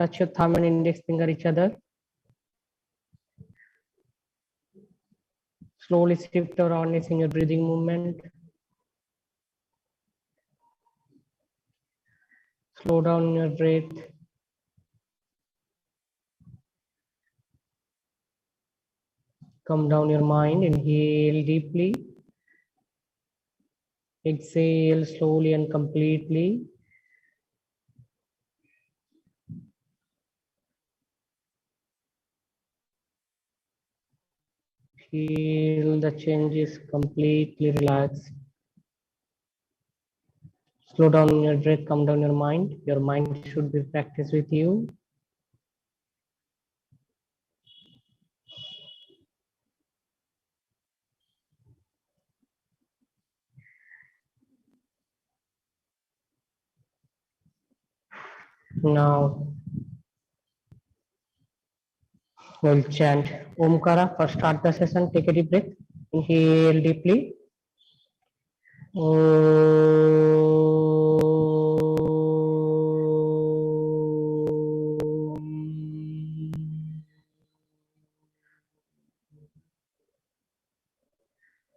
Touch your thumb and index finger each other. Slowly shift your awareness in your breathing movement. Slow down your breath. Calm down your mind. Inhale deeply. Exhale slowly and completely. Feel the changes, completely relax. Slow down your breath, calm down your mind. Your mind should be practiced with you. Now we'll chant Omkara. First start the session. Take a deep breath. Inhale deeply.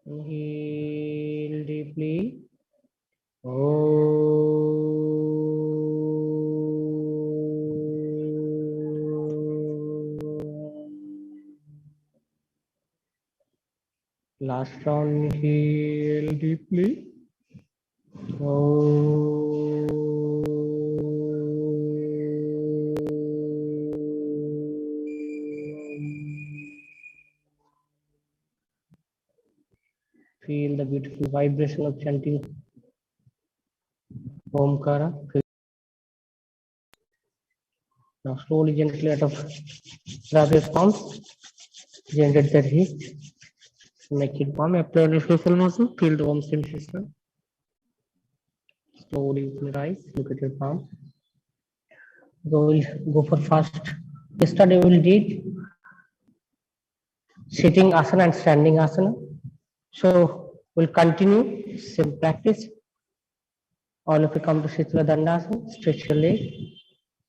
Inhale deeply. Last round, inhale deeply. Feel the beautiful vibration of chanting Omkara. Now slowly, gently out of grab your palms, generate the heat, make it warm. Apply on your facial muscle, feel the warm sensation. Slowly open your eyes, look at your palm. We'll go for fast. Yesterday we did sitting asana and standing asana. So we'll continue same practice. All of you come to Shitla Dandasana, stretch your leg,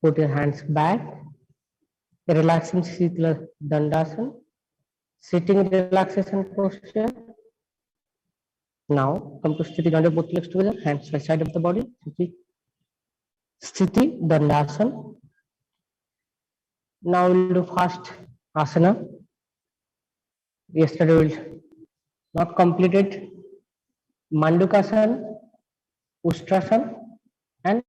put your hands back, relax in Shitla Dandasana, sitting relaxation posture. Now come to Sthiti Danda, both legs together, hands by side of the body. Sthiti Dandasana. Now we'll do fast asana. Yesterday we'll not completed Mandukasana, Ustrasana, and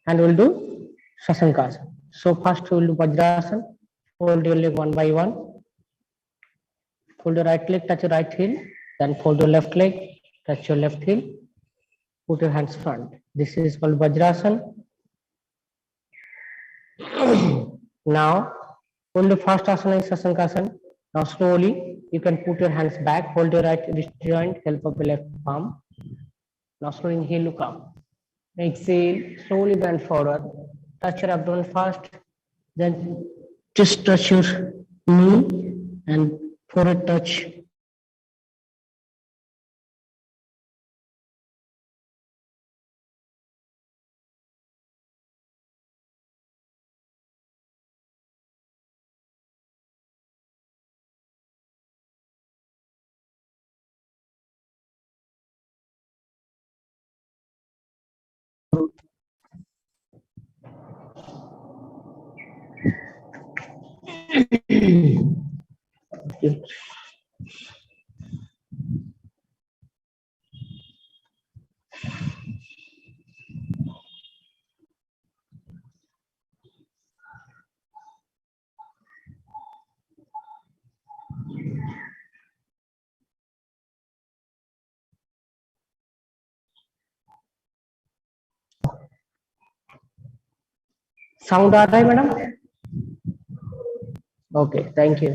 we'll do Sasankasana. So first we'll do Vajrasana. Fold your leg one by one. Fold your right leg, touch your right heel. Then fold your left leg, touch your left heel. Put your hands front. This is called Vajrasana. Now, hold the first asana is Sasankasana. Now slowly, you can put your hands back, hold your right wrist joint, help of the left palm. Now slowly inhale, look up. Exhale, slowly bend forward. Touch your abdomen first, then just touch your knee and forehead touch. Sound आ रहा है madam? Okay, thank you.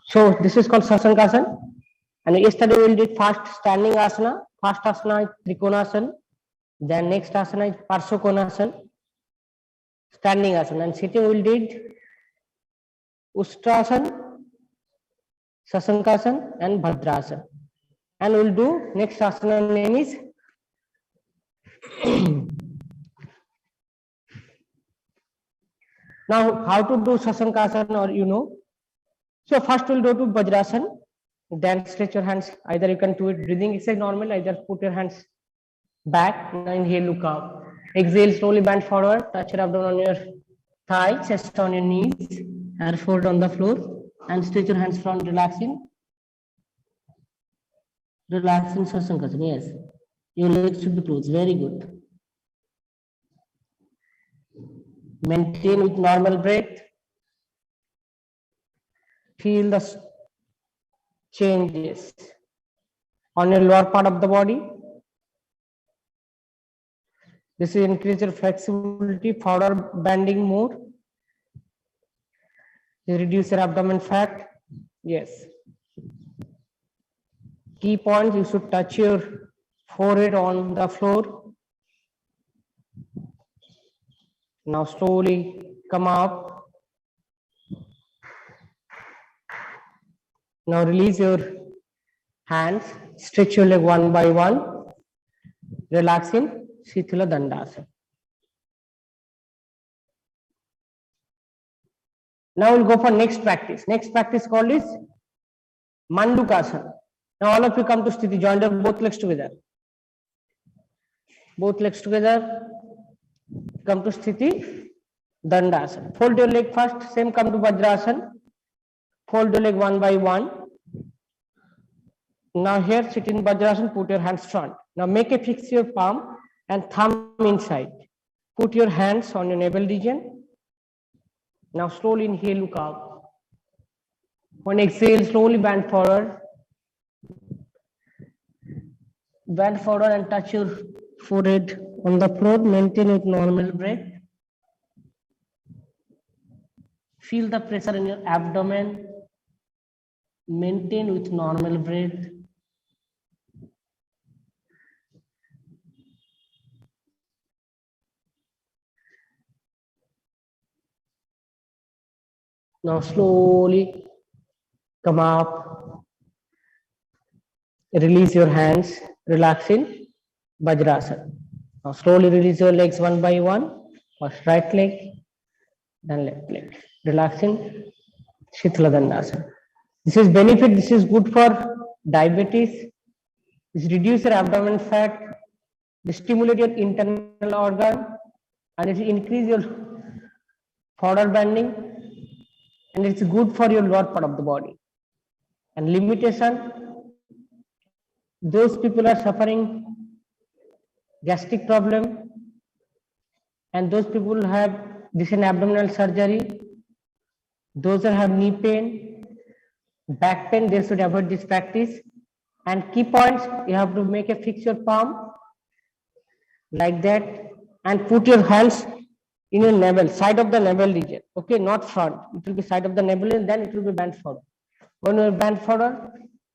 So this is called Sasankasana. And yesterday we did fast standing asana. First asana is Trikonasana. Then next asana is Parsvakonasana. Standing asana. And sitting we did Ustrasana, Sasankasana, and Bhadrasana. And we'll do next asana name is now how to do Sasankasana, or you know. So first we'll go to Vajrasan, then stretch your hands. Either you can do it breathing exercise normal, either put your hands back, now inhale, look up. Exhale, slowly bend forward, touch your abdomen on your thigh, chest on your knees, hands fold on the floor, and stretch your hands front, relaxing. Relaxing Sasankasana, yes. Your legs should be closed, very good. Maintain with normal breath. Feel the changes on your lower part of the body. This will increase your flexibility, forward bending more. You reduce your abdomen fat. Yes. Key point, you should touch your forehead on the floor. Now slowly come up. Now release your hands, stretch your leg one by one, relax in Shitala Dandasana. Now we'll go for next practice. Next practice called is Mandukasana. Now all of you come to Sthiti, join your both legs together. Both legs together. Come to Sthiti Dandasana. Fold your leg first, same come to Vajrasana. Fold your leg one by one. Now here sit in Vajrasana, put your hands front. Now make a fix your palm and thumb inside. Put your hands on your navel region. Now slowly inhale, look up. When exhale, slowly bend forward. Bend forward and touch your forehead on the floor. Maintain with normal breath. Feel the pressure in your abdomen. Maintain with normal breath. Now slowly come up. Release your hands. Relax in Vajrasana. Now slowly release your legs one by one. First right leg, then left leg. Relax in Shitala Dandasana. This is benefit. This is good for diabetes. This reduces your abdomen fat. This stimulates your internal organ, and it increases your forward bending, and it's good for your lower part of the body. And limitation, those people are suffering gastric problem, and those people have recent abdominal surgery, those that have knee pain, back pain, they should avoid this practice. And key points, you have to make a fix your palm like that, and put your hands in your navel, side of the navel region. Okay, not front. It will be side of the navel, and then it will be bent forward. When you are bent forward,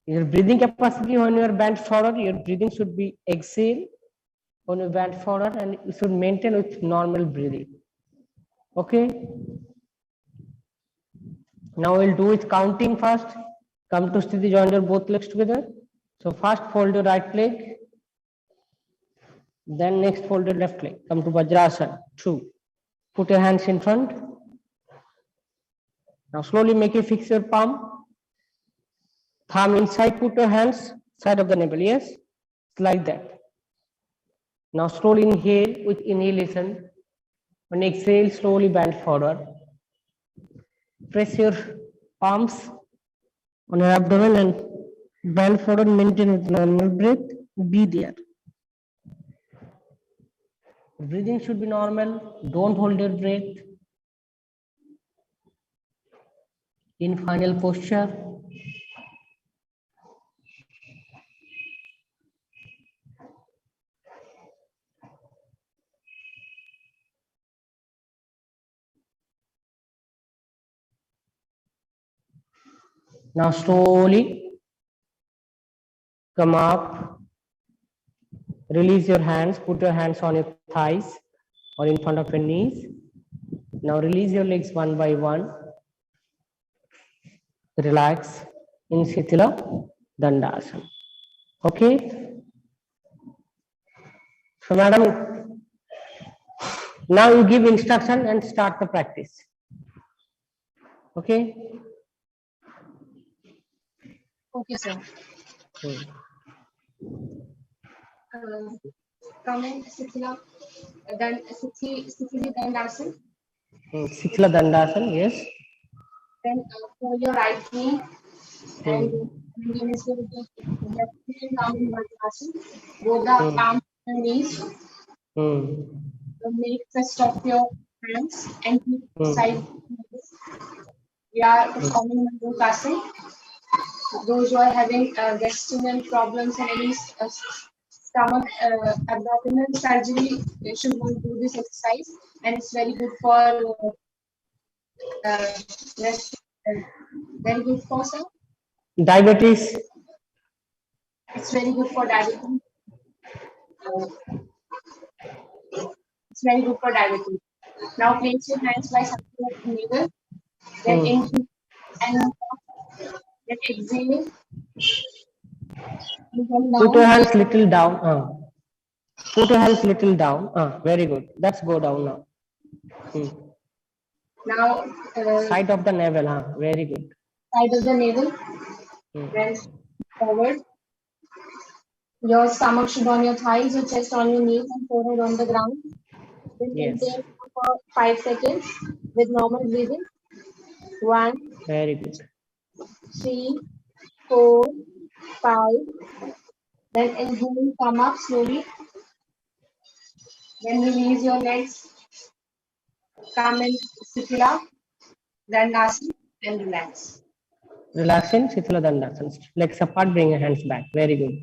your breathing capacity, when you are bent forward, your breathing should be exhale when you bend forward, and you should maintain with normal breathing. Okay. Now we'll do it counting first. Come to Sthiti, join your both legs together. So first fold your right leg. Then next fold your left leg. Come to Vajrasana. 2. Put your hands in front. Now slowly make a fix your palm. Thumb inside, put your hands side of the navel. Yes, like that. Now slowly inhale with inhalation. When exhale, slowly bend forward. Press your palms on your abdomen and bend forward, maintain with normal breath. Be there. Breathing should be normal. Don't hold your breath. In final posture. Now slowly come up. Release your hands. Put your hands on your thighs or in front of your knees. Now release your legs one by one. Relax in Shitala Dandasana. Okay. So madam, now you give instruction and start the practice. Okay. Okay, sir. Hmm. Coming Sithila, then Sithili Dandasan. Sithila Dandasana, yes. Then for your right knee and Hmm. then is going to be left knee down in Dandasana. Both the palms and knees. Hmm. Make fist of your hands and keep Hmm. side. We are performing Mandukasana. Those who are having gastrointestinal problems and any stomach abdominal surgery, they should not do this exercise, and it's very good for uh, rest, very good for sir. Diabetes. It's very good for diabetes. It's very good for diabetes. Now place your hands by something like navel, then inhale and then exhale. And then Put your down. hands little down. Put your hands little down. Very good. Let's go down now. Now Side of the navel. Very good. side of the navel, then forward. Your stomach should on your thighs, your chest on your knees, and forehead on the ground. Then Yes. maintain for 5 seconds with normal breathing. 1, Very good. 3, 4, 5. Then inhale, come up slowly. Then release your legs. Come in Sithila, then Nasi, and relax. Relaxing, Sithila Dandasana. Legs apart, bring your hands back. Very good.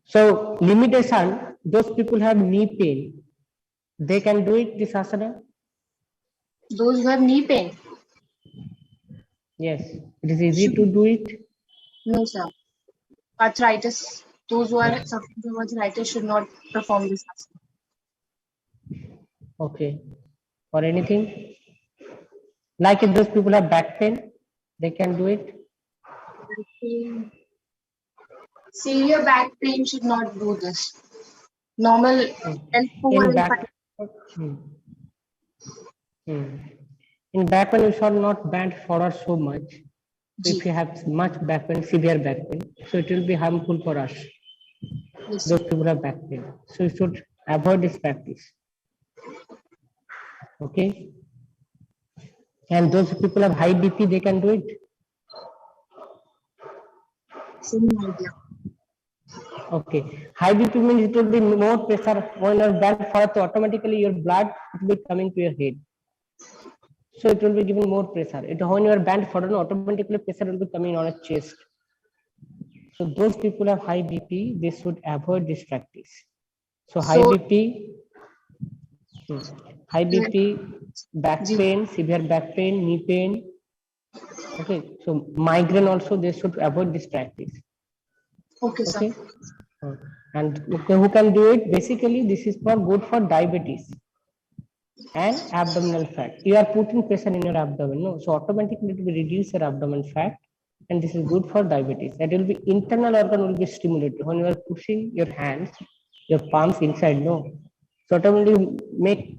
So, limitation, those people have knee pain. They can do it, this asana? Those who have knee pain. Yes. It is easy to do it. No, sir. Arthritis. Those who are suffering from arthritis should not perform this asana. Okay. Or anything? Like if those people have back pain, they can do it. Severe back pain should not do this. Normal and In poor and back, in back pain, you should not bend forward so much. So if you have much back pain, severe back pain, so it will be harmful for us. Yes, those people have back pain. So you should avoid this practice. Okay. And those people have high BP, they can do it. same idea. Okay. High BP means it will be more pressure when you bend forward, so automatically your blood will be coming to your head. So it will be given more pressure. When you are bent forward, automatically pressure will be coming on a chest. So those people have high BP, they should avoid this practice. So high BP, back pain, severe back pain, knee pain. Okay, so migraine also they should avoid this practice. Okay, sir. Okay. And who can do it? Basically, this is for good for diabetes and abdominal fat. You are putting pressure in your abdomen, no? So automatically it will reduce your abdomen fat, and this is good for diabetes. That will be internal organ will be stimulated when you are pushing your hands, your palms inside, no? So automatically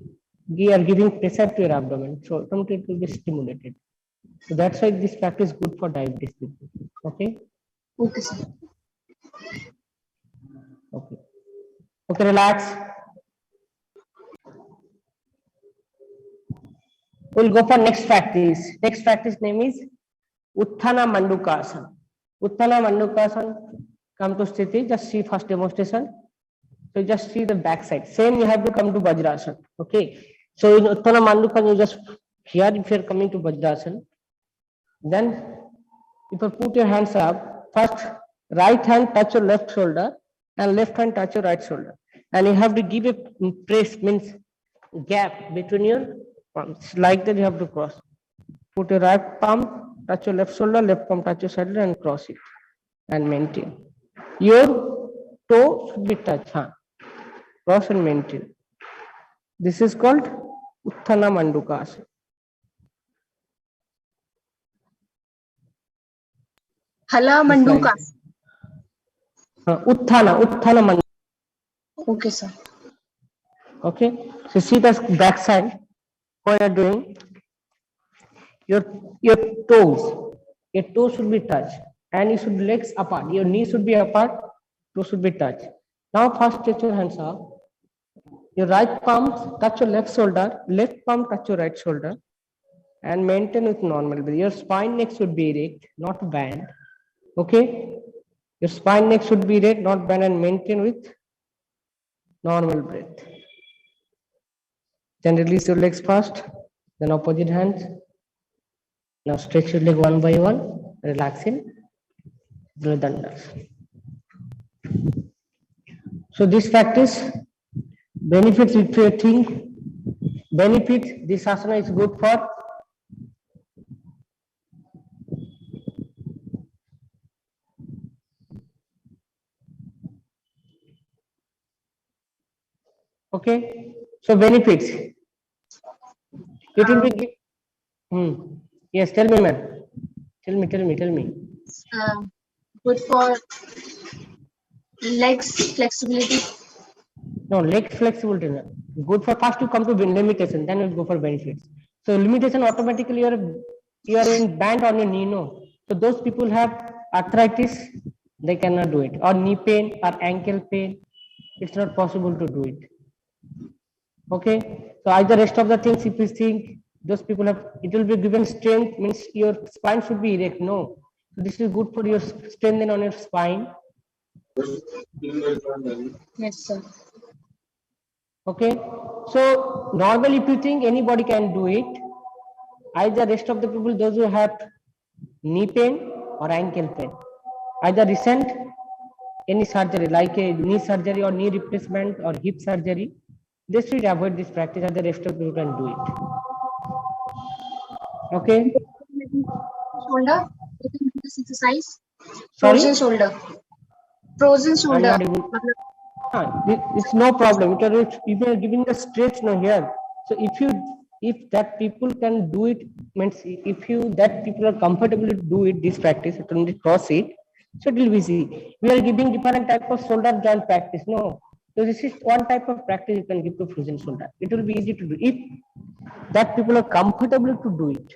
you are giving pressure to your abdomen, so automatically it will be stimulated. So that's why this practice is good for diabetes people. Okay. Okay, sir. Okay. Okay, relax. We'll go for next practice. Next practice name is Utthana Mandukasana. Utthana Mandukasana. Come to Sthiti. Just see first demonstration. So just see the back side. Same you have to come to Vajrasana. Okay. So in Utthana Mandukasana, you just here if you are coming to Vajrasana, then if you put your hands up, first right hand touch your left shoulder and left hand touch your right shoulder. And you have to give a press, means gap between your palms. Like that you have to cross. Put your right palm, touch your left shoulder, left palm touch your shoulder and cross it. And maintain. Your toe should be touched. Cross and maintain. This is called Utthana Mandukasana. Hala Mandukasana. Utthana Mandukasana. Okay, sir. Okay, so see the back side. What you are doing? Your your toes, your toes should be touched, and you should legs apart. Your knees should be apart. Toes should be touched. Now first stretch your hands up. Your right palm touch your left shoulder. Left palm touch your right shoulder, and maintain with normal breath. Your spine neck should be erect, not bend. Okay, your spine neck should be erect, not bend, and maintain with normal breath. Then release your legs first, then opposite hands. Now stretch your leg one by one, relaxing. So this practice benefits, if you think benefit, this asana is good for okay. So benefits. It will be yes, tell me, man. Tell me. Good for legs flexibility. No, leg flexibility. No. Good for first to come to limitation, then we'll go for benefits. So limitation automatically you are in band on your knee, no. So those people have arthritis, they cannot do it, or knee pain or ankle pain. It's not possible to do it. Okay. So either rest of the things, if you think those people have, it will be given strength, means your spine should be erect. No. So this is good for your strength on your spine. Yes, sir. Okay, so normally if you think anybody can do it, either rest of the people, those who have knee pain or ankle pain, either recent any surgery like a knee surgery or knee replacement or hip surgery, they should avoid this practice, and the rest of people can do it. Okay. Shoulder. You can do this exercise. Sorry? Frozen shoulder. Frozen I'm shoulder. not even. It's no problem. If you are giving the stretch now here, so if that people can do it, means if you that people are comfortable to do it, this practice, only cross it, so it will be easy. We are giving different type of shoulder joint practice. No, so this is one type of practice you can give to frozen shoulder. It will be easy to do if that people are comfortable to do it.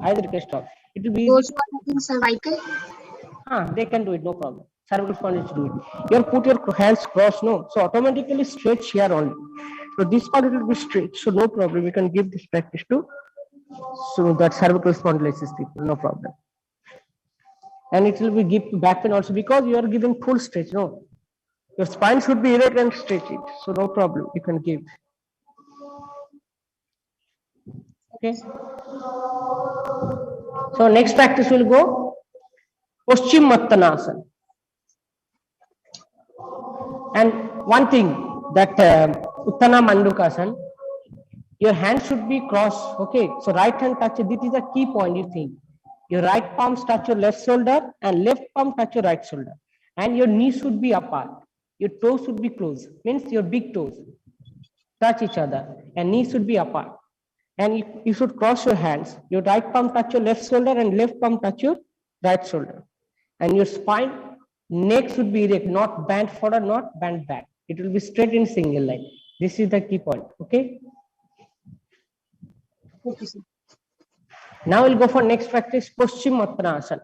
Either request of it will be easy. Those who are having cervical. They can do it, no problem. Cervical spondylitis do it. You put your hands cross, no, so automatically stretch here only. So this part will be straight, so no problem. We can give this practice to so that cervical spondylitis people, no problem. And it will be give back pain also because you are giving full stretch, no. Your spine should be erect and stretch it, so no problem. You can give. Okay. So next practice will go Paschimottanasana. And one thing that Uttana Mandukasana, your hand should be crossed. Okay, so right hand touch. This is a key point. You think your right palm touch your left shoulder and left palm touch your right shoulder, and your knee should be apart. Your toes should be closed. Means your big toes touch each other, and knees should be apart. And you should cross your hands. Your right palm touch your left shoulder and left palm touch your right shoulder. And your spine, neck should be erect, not bent forward, not bent back. It will be straight in single line. This is the key point. Okay. Okay, sir. Now we'll go for next practice, Paschimottanasana.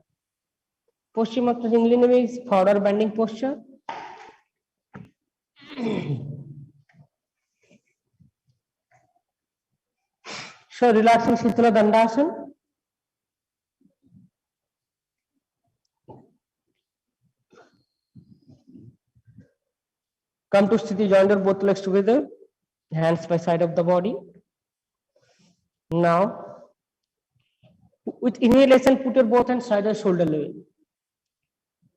Paschimottanasana in English means forward bending posture. So relaxing Shitala Dandasana. Come to Sthiti, join your both legs together, hands by side of the body. Now, with inhalation, put your both hands side or shoulder level.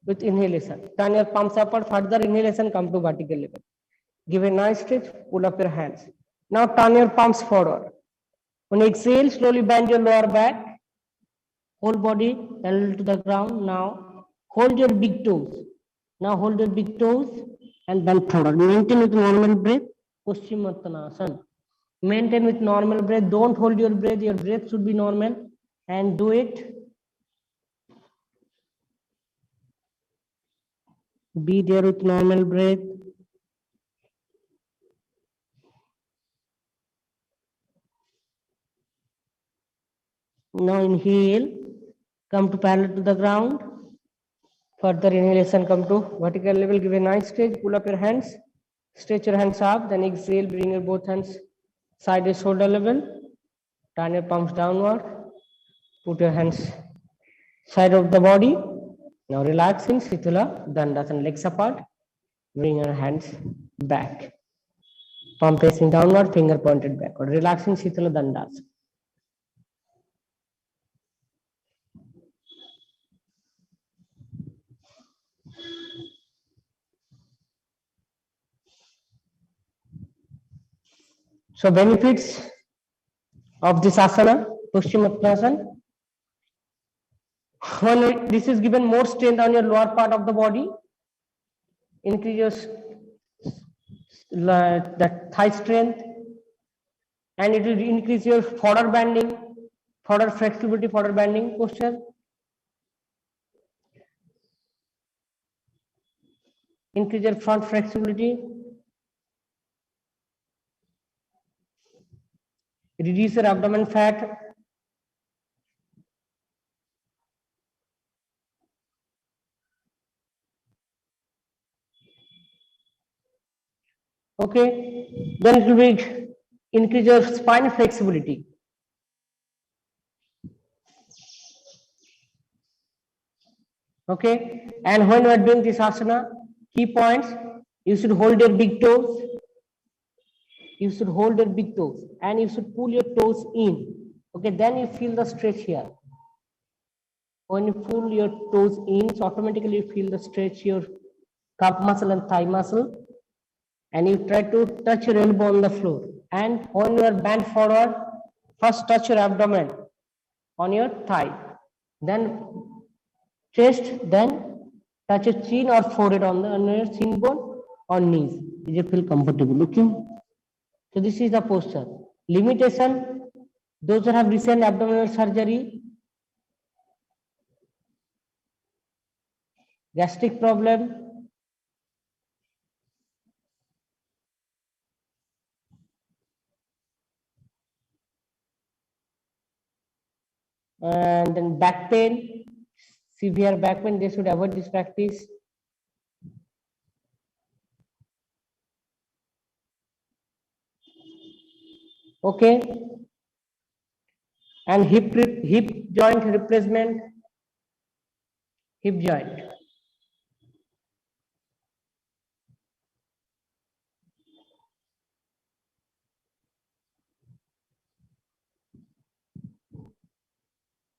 With inhalation, turn your palms upward, further inhalation, come to vertical level. Give a nice stretch, pull up your hands. Now turn your palms forward. On exhale, slowly bend your lower back, whole body parallel to the ground. Now hold your big toes. Now hold your big toes and bend forward. Maintain with normal breath. Paschimottanasana. Maintain with normal breath. Don't hold your breath. Your breath should be normal. And do it. Be there with normal breath. Now inhale, come to parallel to the ground. Further inhalation, come to vertical level, give a nice stretch, pull up your hands, stretch your hands up, then exhale, bring your both hands side and shoulder level, turn your palms downward, put your hands side of the body. Now relax in Shitala Dandasana, legs apart, bring your hands back. Palm facing downward, finger pointed backward. Relax in Shitala Dandasana. So benefits of this asana, Paschimottanasana. When this is given more strength on your lower part of the body, increases the thigh strength, and it will increase your forward bending, forward flexibility, forward bending posture. Increase your front flexibility. Reduce your abdomen fat. Okay, then it will be increase your spine flexibility. Okay, and when you are doing this asana, key points, you should hold your big toes. You should hold your big toes and you should pull your toes in. Okay, then you feel the stretch here. When you pull your toes in, so automatically you feel the stretch, your calf muscle and thigh muscle, and you try to touch your elbow on the floor. And when you are bent forward, first touch your abdomen on your thigh, then chest, then touch your chin or forehead on your shin bone or knees. You feel comfortable. Okay. So this is the posture. Limitation, those who have recent abdominal surgery, gastric problem, and then back pain, severe back pain, they should avoid this practice. Okay. And hip joint replacement, hip joint.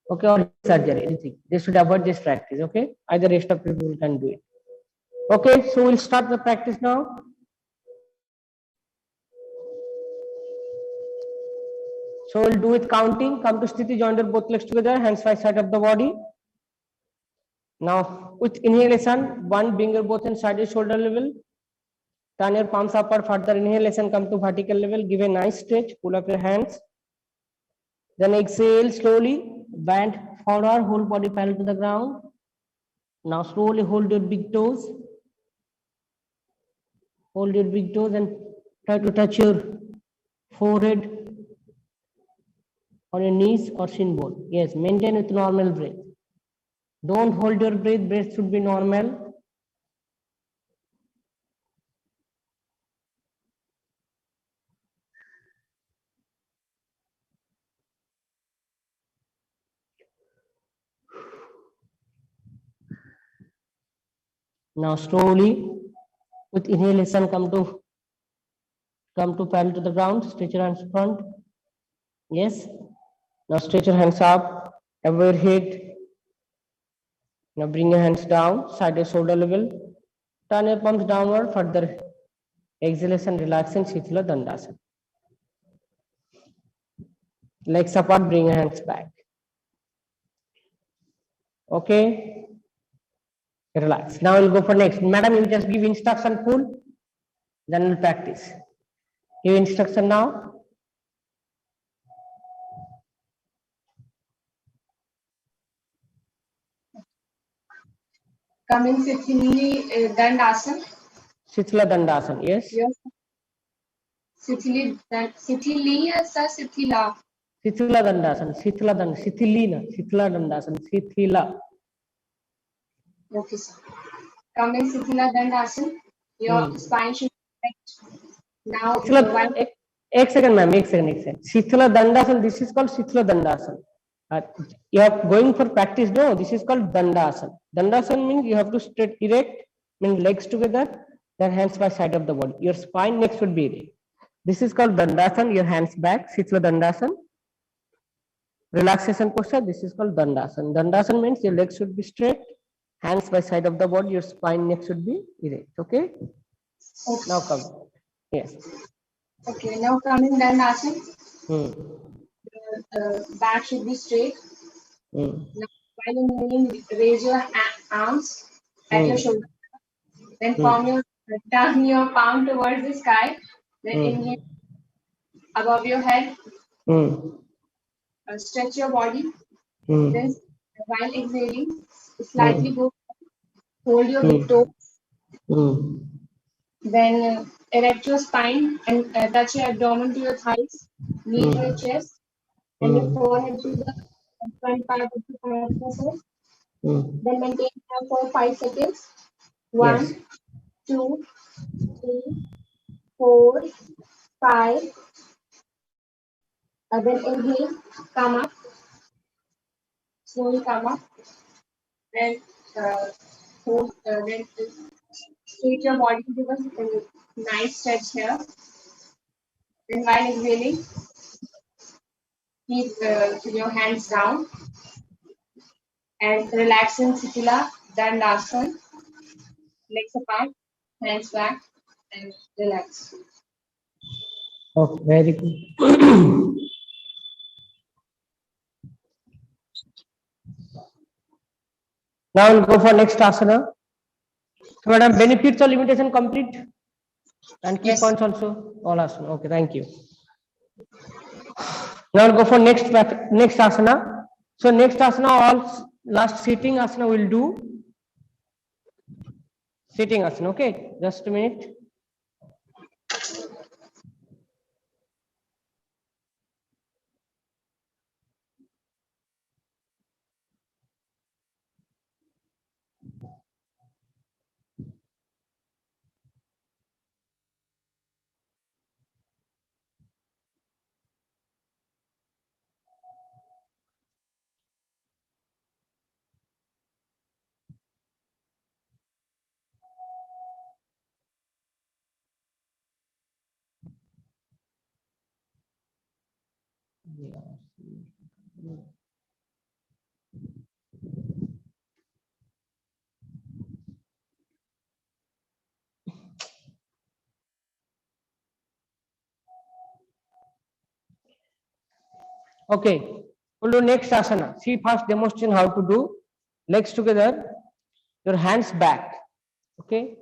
Okay, or surgery, anything. They should avoid this practice. Okay, either rest of people can do it. Okay, so we'll start the practice now. So we'll do it counting. Come to sthiti, join your both legs together, hands by side of the body. Now with inhalation, one, bring your both hands side your shoulder level. Turn your palms upward. Further inhalation, come to vertical level. Give a nice stretch. Pull up your hands. Then exhale slowly. Bend forward. Whole body parallel to the ground. Now slowly hold your big toes. Hold your big toes and try to touch your forehead on your knees or shin bone. Yes, maintain with normal breath. Don't hold your breath. Breath should be normal. Now slowly with inhalation come to parallel to the ground, stretch your hands front. Yes. Now stretch your hands up, above your head. Now bring your hands down, side your shoulder level. Turn your palms downward, further exhalation, relaxing, Shitala Dandasana. Legs apart, bring your hands back. Okay. Relax. Now we'll go for next. Madam, you just give instruction full, then we'll practice. Give instruction now. Come in Sithili Dandasana. Shitla Dandasana. Yes. Yes. Sithili or Sithila? Shitla Dandasana. Shitla Dandasana. Shitla. Okay, sir. Come in Sithila Dandasana. Your spine should be straight. Now, while एक second ma'am, एक second. Shitla Dandasana, this is called Shitla Dandasana. You are going for practice, no? This is called Dandasana. Dandasana means you have to straight erect, means legs together, then hands by side of the body. Your spine next should be erect. This is called Dandasana, your hands back, Shitla Dandasana. Relaxation posture, this is called Dandasana. Dandasana means your legs should be straight, hands by side of the body, your spine next should be erect. Okay? Now come. Yes. Okay, now come in Dandasana. Hmm. Back should be straight. Hmm. Now, while inhaling, raise your arms at your shoulder. Then turn your palm towards the sky. Then inhale above your head. Stretch your body. Then, while exhaling, slightly go. Hold your big toe. Then erect your spine and touch your abdomen to your thighs, knee to your chest, and your forehead to the front part of the muscle. Then maintain here for 5 seconds. 1, 2, 3, 4, 5. Then inhale, come up, slowly come up. Then hold, then straight your body, give us a nice stretch here. Then while exhaling, keep your hands down and relax in Sithila Dandasana. Legs apart, hands back, and relax. Okay, very good. Now we'll go for next asana. So, madam, benefits or limitation complete? And key points also? All asana. Okay, thank you. Now we'll go for next asana. So next asana, all last sitting asana will do. Sitting asana, okay? Just a minute. Okay, we'll do next asana. See first demonstration how to do. Legs together, your hands back. Okay.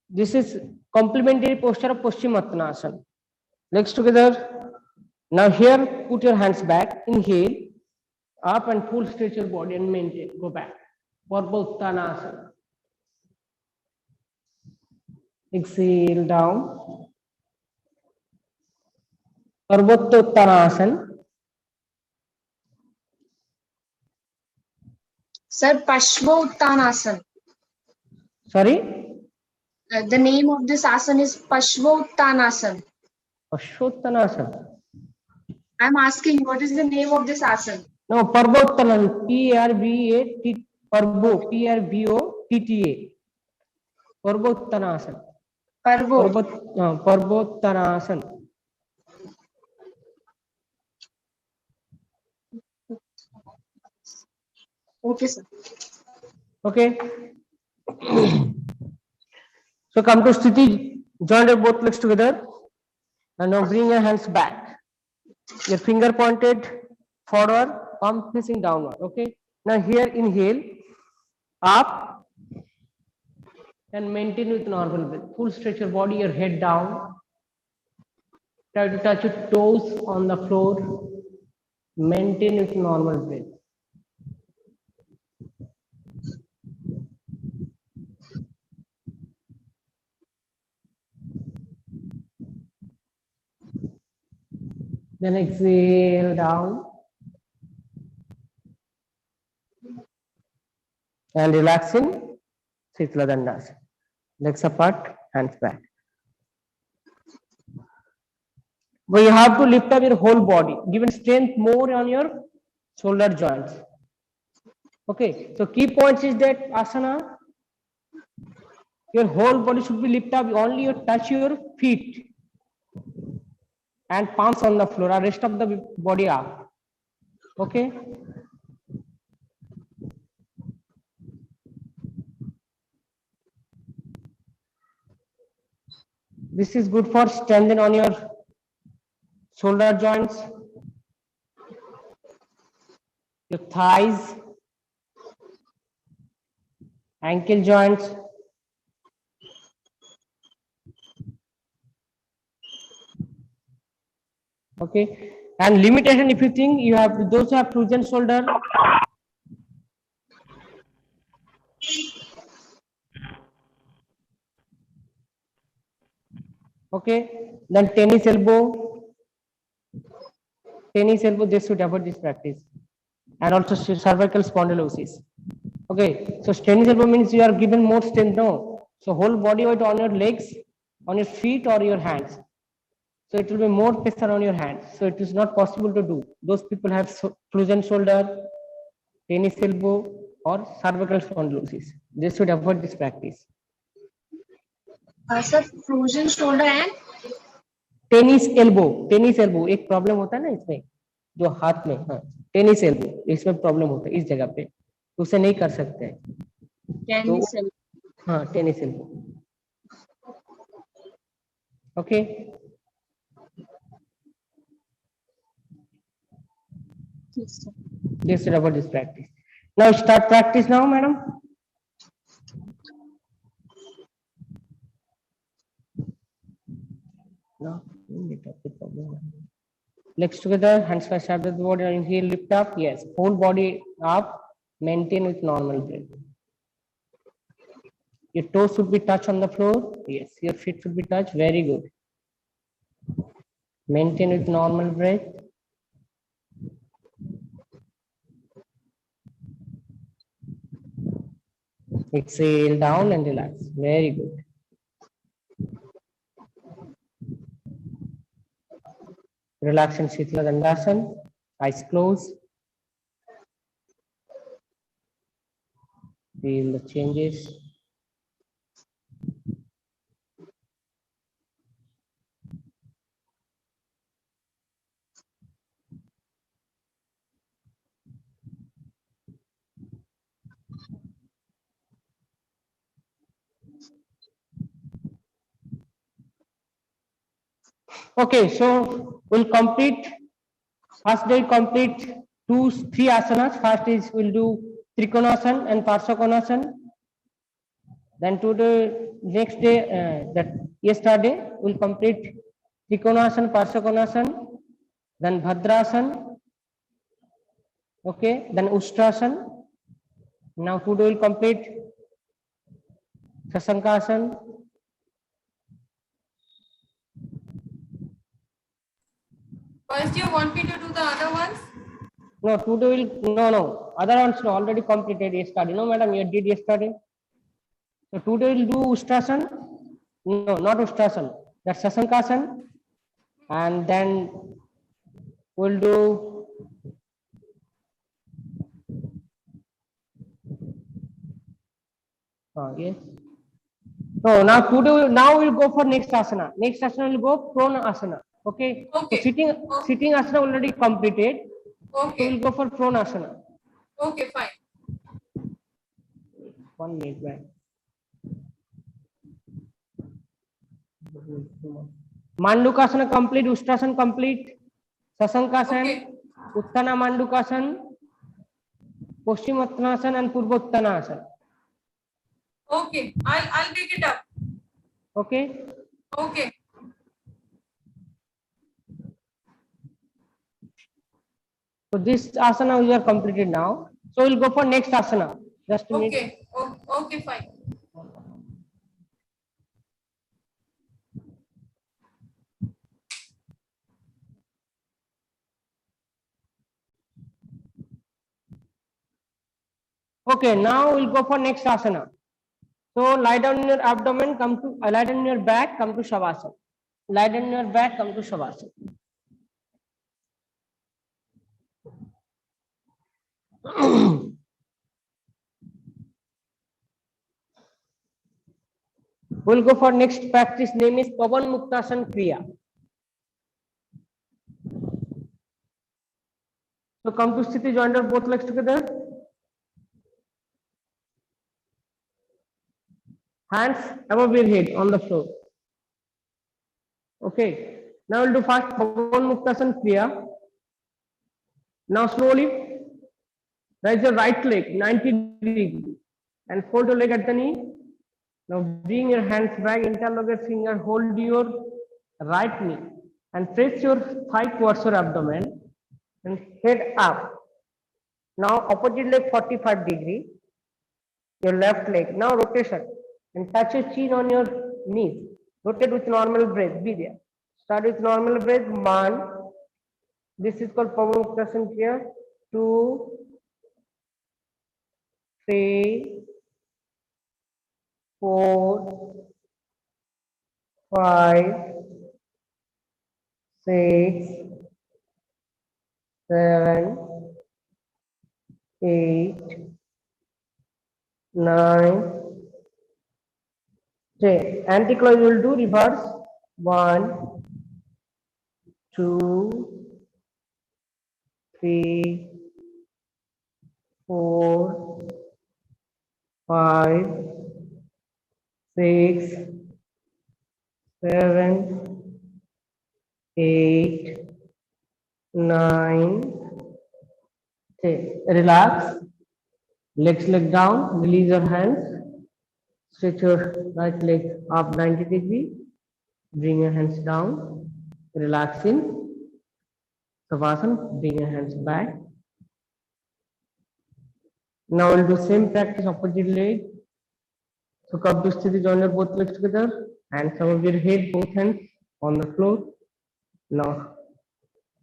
This is complementary posture of Paschimottanasana. Legs together. Now here, put your hands back. Inhale, up and full stretch your body and maintain. Go back. Parvottanasana. Exhale down. Parvottanasana. Sir, Pashvottanasana. Sorry? The name of this asana is Pashvottanasana. Pashvottanasana. I'm asking, what is the name of this asana? No, Parvottanasana. P-R-V-A-T. Parvo. P-R-V-O-T-T-A. Parvottanasana. Parvottanasana. Okay, sir. Okay. So come to Sthiti. Join your both legs together. And now bring your hands back. Your finger pointed forward, palm facing downward. Okay. Now here inhale, up, and maintain with normal breath. Full stretch your body, your head down. Try to touch your toes on the floor. Maintain with normal breath. Then exhale down and relax in Shitla Dandasana. Legs apart, hands back. But you have to lift up your whole body, giving strength more on your shoulder joints. Okay, so key points is that asana, your whole body should be lifted up, only you touch your feet and palms on the floor, or rest of the body up. Okay. This is good for strengthening on your shoulder joints, your thighs, ankle joints. Okay, and limitation, if you think you have, those who have frozen shoulder, okay, then tennis elbow, they should avoid this practice, and also cervical spondylosis. Okay, so tennis elbow means you are given more strength, no? So whole body weight on your legs, on your feet or your hands. So it will be more pressure on your hands. So it is not possible to do. Those people have frozen shoulder, tennis elbow, or cervical spondylosis. They should avoid this practice. Sir, frozen shoulder and tennis elbow एक problem होता है ना इसमें, जो हाथ में, हाँ, tennis elbow, इसमें प्रॉब्लम होता है इस जगह पे, तो उसे नहीं कर सकते हैं. तो हाँ, tennis elbow. Okay, this is about this practice. Now start practice now, madam. No, legs together, hands by side of the body, inhale, lift up. Yes, whole body up, maintain with normal breath. Your toes should be touched on the floor. Yes, your feet should be touched. Very good. Maintain with normal breath. Exhale down and relax. Very good. Relax in Shitla Dandasana. Eyes closed. Feel the changes. Okay, so we'll complete, first day complete 3 asanas. First is we'll do Trikonasana and Parsvakonasana. Then today, next day, that yesterday, we'll complete Trikonasana, Parsvakonasana, then Bhadrasana, okay, then Ustrasana. Now today we'll complete Sasankasana. First, you want me to do the other ones? No, today will, no, other ones already completed yesterday. No, madam, you did yesterday. So today we'll do Ustrasana. No, not Ustrasana. That's Sasankasana. And then we'll do yes. No, now we'll go for next asana. Next asana will go prone asana. Okay. Okay. So sitting asana already completed. Okay. So we'll go for prone asana. Okay, fine. 1 minute, man. Mandukasana complete, Ustrasana complete, Sasankasana, Okay. Uttana Mandukasana, Paschimottanasana and Purvottanasana. Okay, I'll pick it up. Okay. Okay. So this asana we are completed now. So we'll go for next asana. Just a minute. Okay. Okay, fine. Okay, now we'll go for next asana. So lie down in your abdomen, come to lie down in your back, come to Shavasana. Lie down in your back, come to Shavasana. We'll go for next practice. Name is Pavan Muktasan Kriya. So come to Sthiti, join your both legs together. Hands above your head on the floor. Okay. Now we'll do fast Pavan Muktasan Kriya. Now slowly raise your right leg 90 degrees and fold your leg at the knee. Now bring your hands back, interlock your finger, hold your right knee and press your thigh towards your abdomen and head up. Now opposite leg 45 degree, your left leg. Now rotation and touch your chin on your knees. Rotate with normal breath, be there. Start with normal breath, 1. This is called Pavan Muktasan Kriya. 2, 3, 4, 5, 6, 7, 8, 9, 10. Anti-clockwise will do reverse. 1, 2, 3, 4, 5, 6, 7, 8, 9, 10. Relax. Legs leg down. Release your hands. Stretch your right leg up 90 degree. Bring your hands down. Relax in. Savasana. Bring your hands back. Now we'll do same practice opposite leg. So come to Sthiti, join your both legs together. Hands above your head, both hands on the floor. Now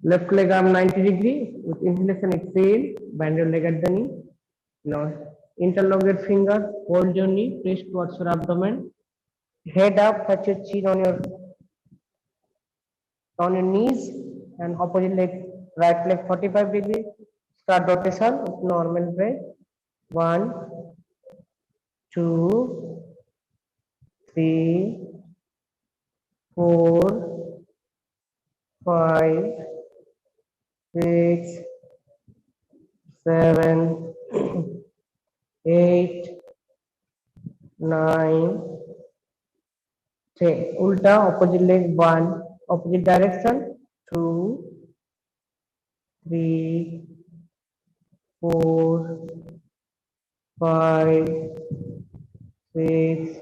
left leg arm 90 degree. With inhalation, exhale. Bend your leg at the knee. Now interlock your finger, hold your knee, press towards your abdomen. Head up, touch your chin on your knees, and opposite leg, right leg 45 degree. Start rotation with normal breath. 1, 2, 3, 4, 5, 6, 7, 8, 9, 10. Ulta, opposite leg 1, opposite direction 2, 3, 4, 5, 6,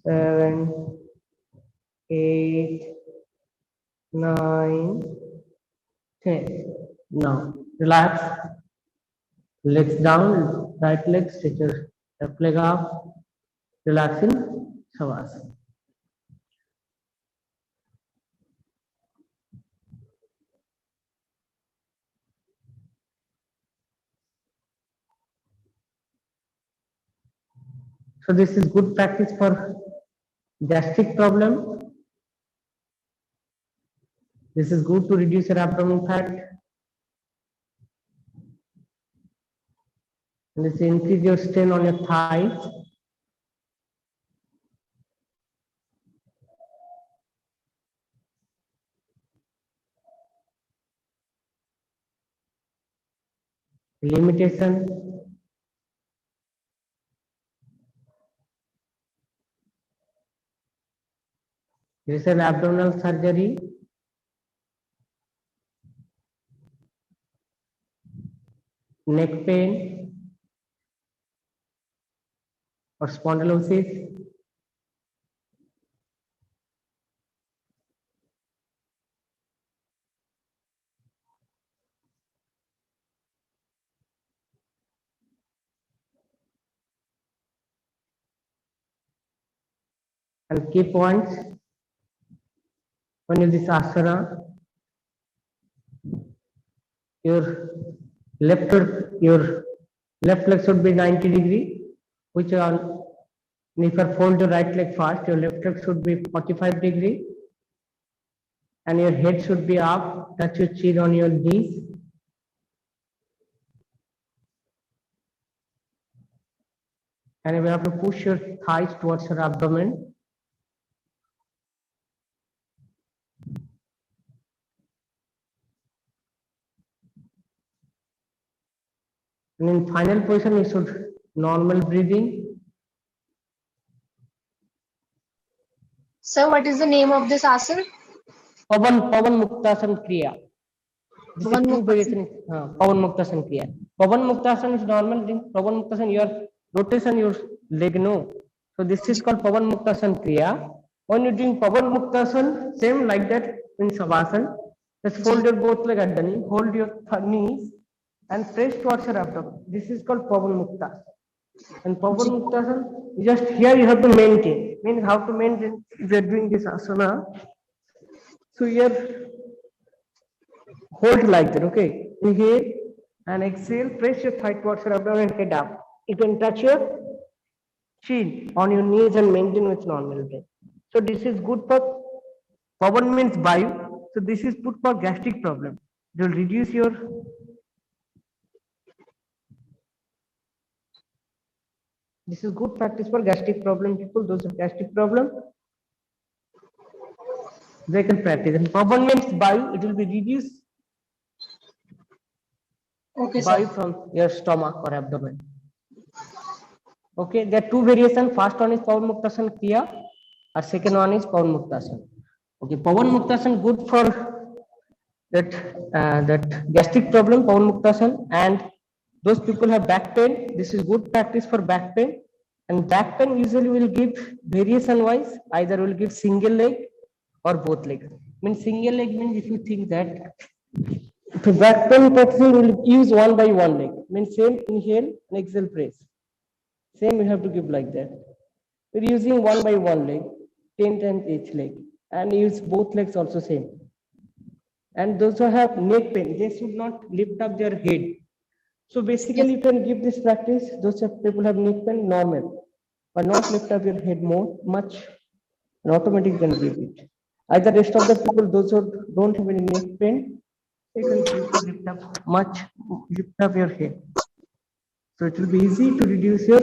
7, 8, 9, 10. Now relax. Legs down, right leg, stretch your left leg up. Relax in Shavasana. So this is good practice for gastric problem. This is good to reduce your abdominal fat. And this increase your strain on your thighs. Limitation. This is an abdominal surgery. Neck pain or spondylosis. And key points when you do this asana, your left foot, your Left leg should be 90 degree, which on, if you fold your right leg first, your left leg should be 45 degree, and your head should be up, touch your chin on your knees. And you have to push your thighs towards your abdomen. And in final position, you should normal breathing. Sir, what is the name of this asana? Pavan Muktasana Kriya. This is Pavan two Muktasana. variations. Pavan Muktasana Kriya. Pavan Muktasana is normal thing. Pavan Muktasana, your rotation, your leg, no. So this is called Pavan Muktasana Kriya. When you're doing Pavan Muktasana, same like that in Savasana. Just fold your both leg at the knee, hold your knees and press towards your abdomen. This is called Pavan Muktasana. And Pavan Muktasana, just here you have to maintain. Means how to maintain if you are doing this asana. So here, hold like that, okay? Inhale and exhale, press your thigh towards your abdomen and head up. You can touch your chin on your knees and maintain with normal breath. So this is good for, Pavan means Vayu. So this is good for gastric problem. It will reduce your, this is good practice for gastric problem people, those have gastric problem. They can practice. And Pavan means Vayu, it will be reduced Okay, Vayu sir. from your stomach or abdomen. Okay, there are two variations. First one is Pavan Muktasana Kriya, or second one is Pavan Muktasana. Okay, Pavan Muktasana good for that gastric problem, Pavan Muktasana, and those people have back pain. This is good practice for back pain. And back pain usually will give variation wise, either will give single leg or both legs. Means single leg means if you think that if a back pain person will use one by one leg, means same inhale and exhale press. Same you have to give like that. We're using one by one leg, 10 times each leg, and use both legs also same. And those who have neck pain, they should not lift up their head. So basically, you can give this practice. Those people have neck pain, normal, but not lift up your head much, and automatically can give it. Either rest of the people, those who don't have any neck pain, they can lift up much, lift up your head. So it will be easy to reduce your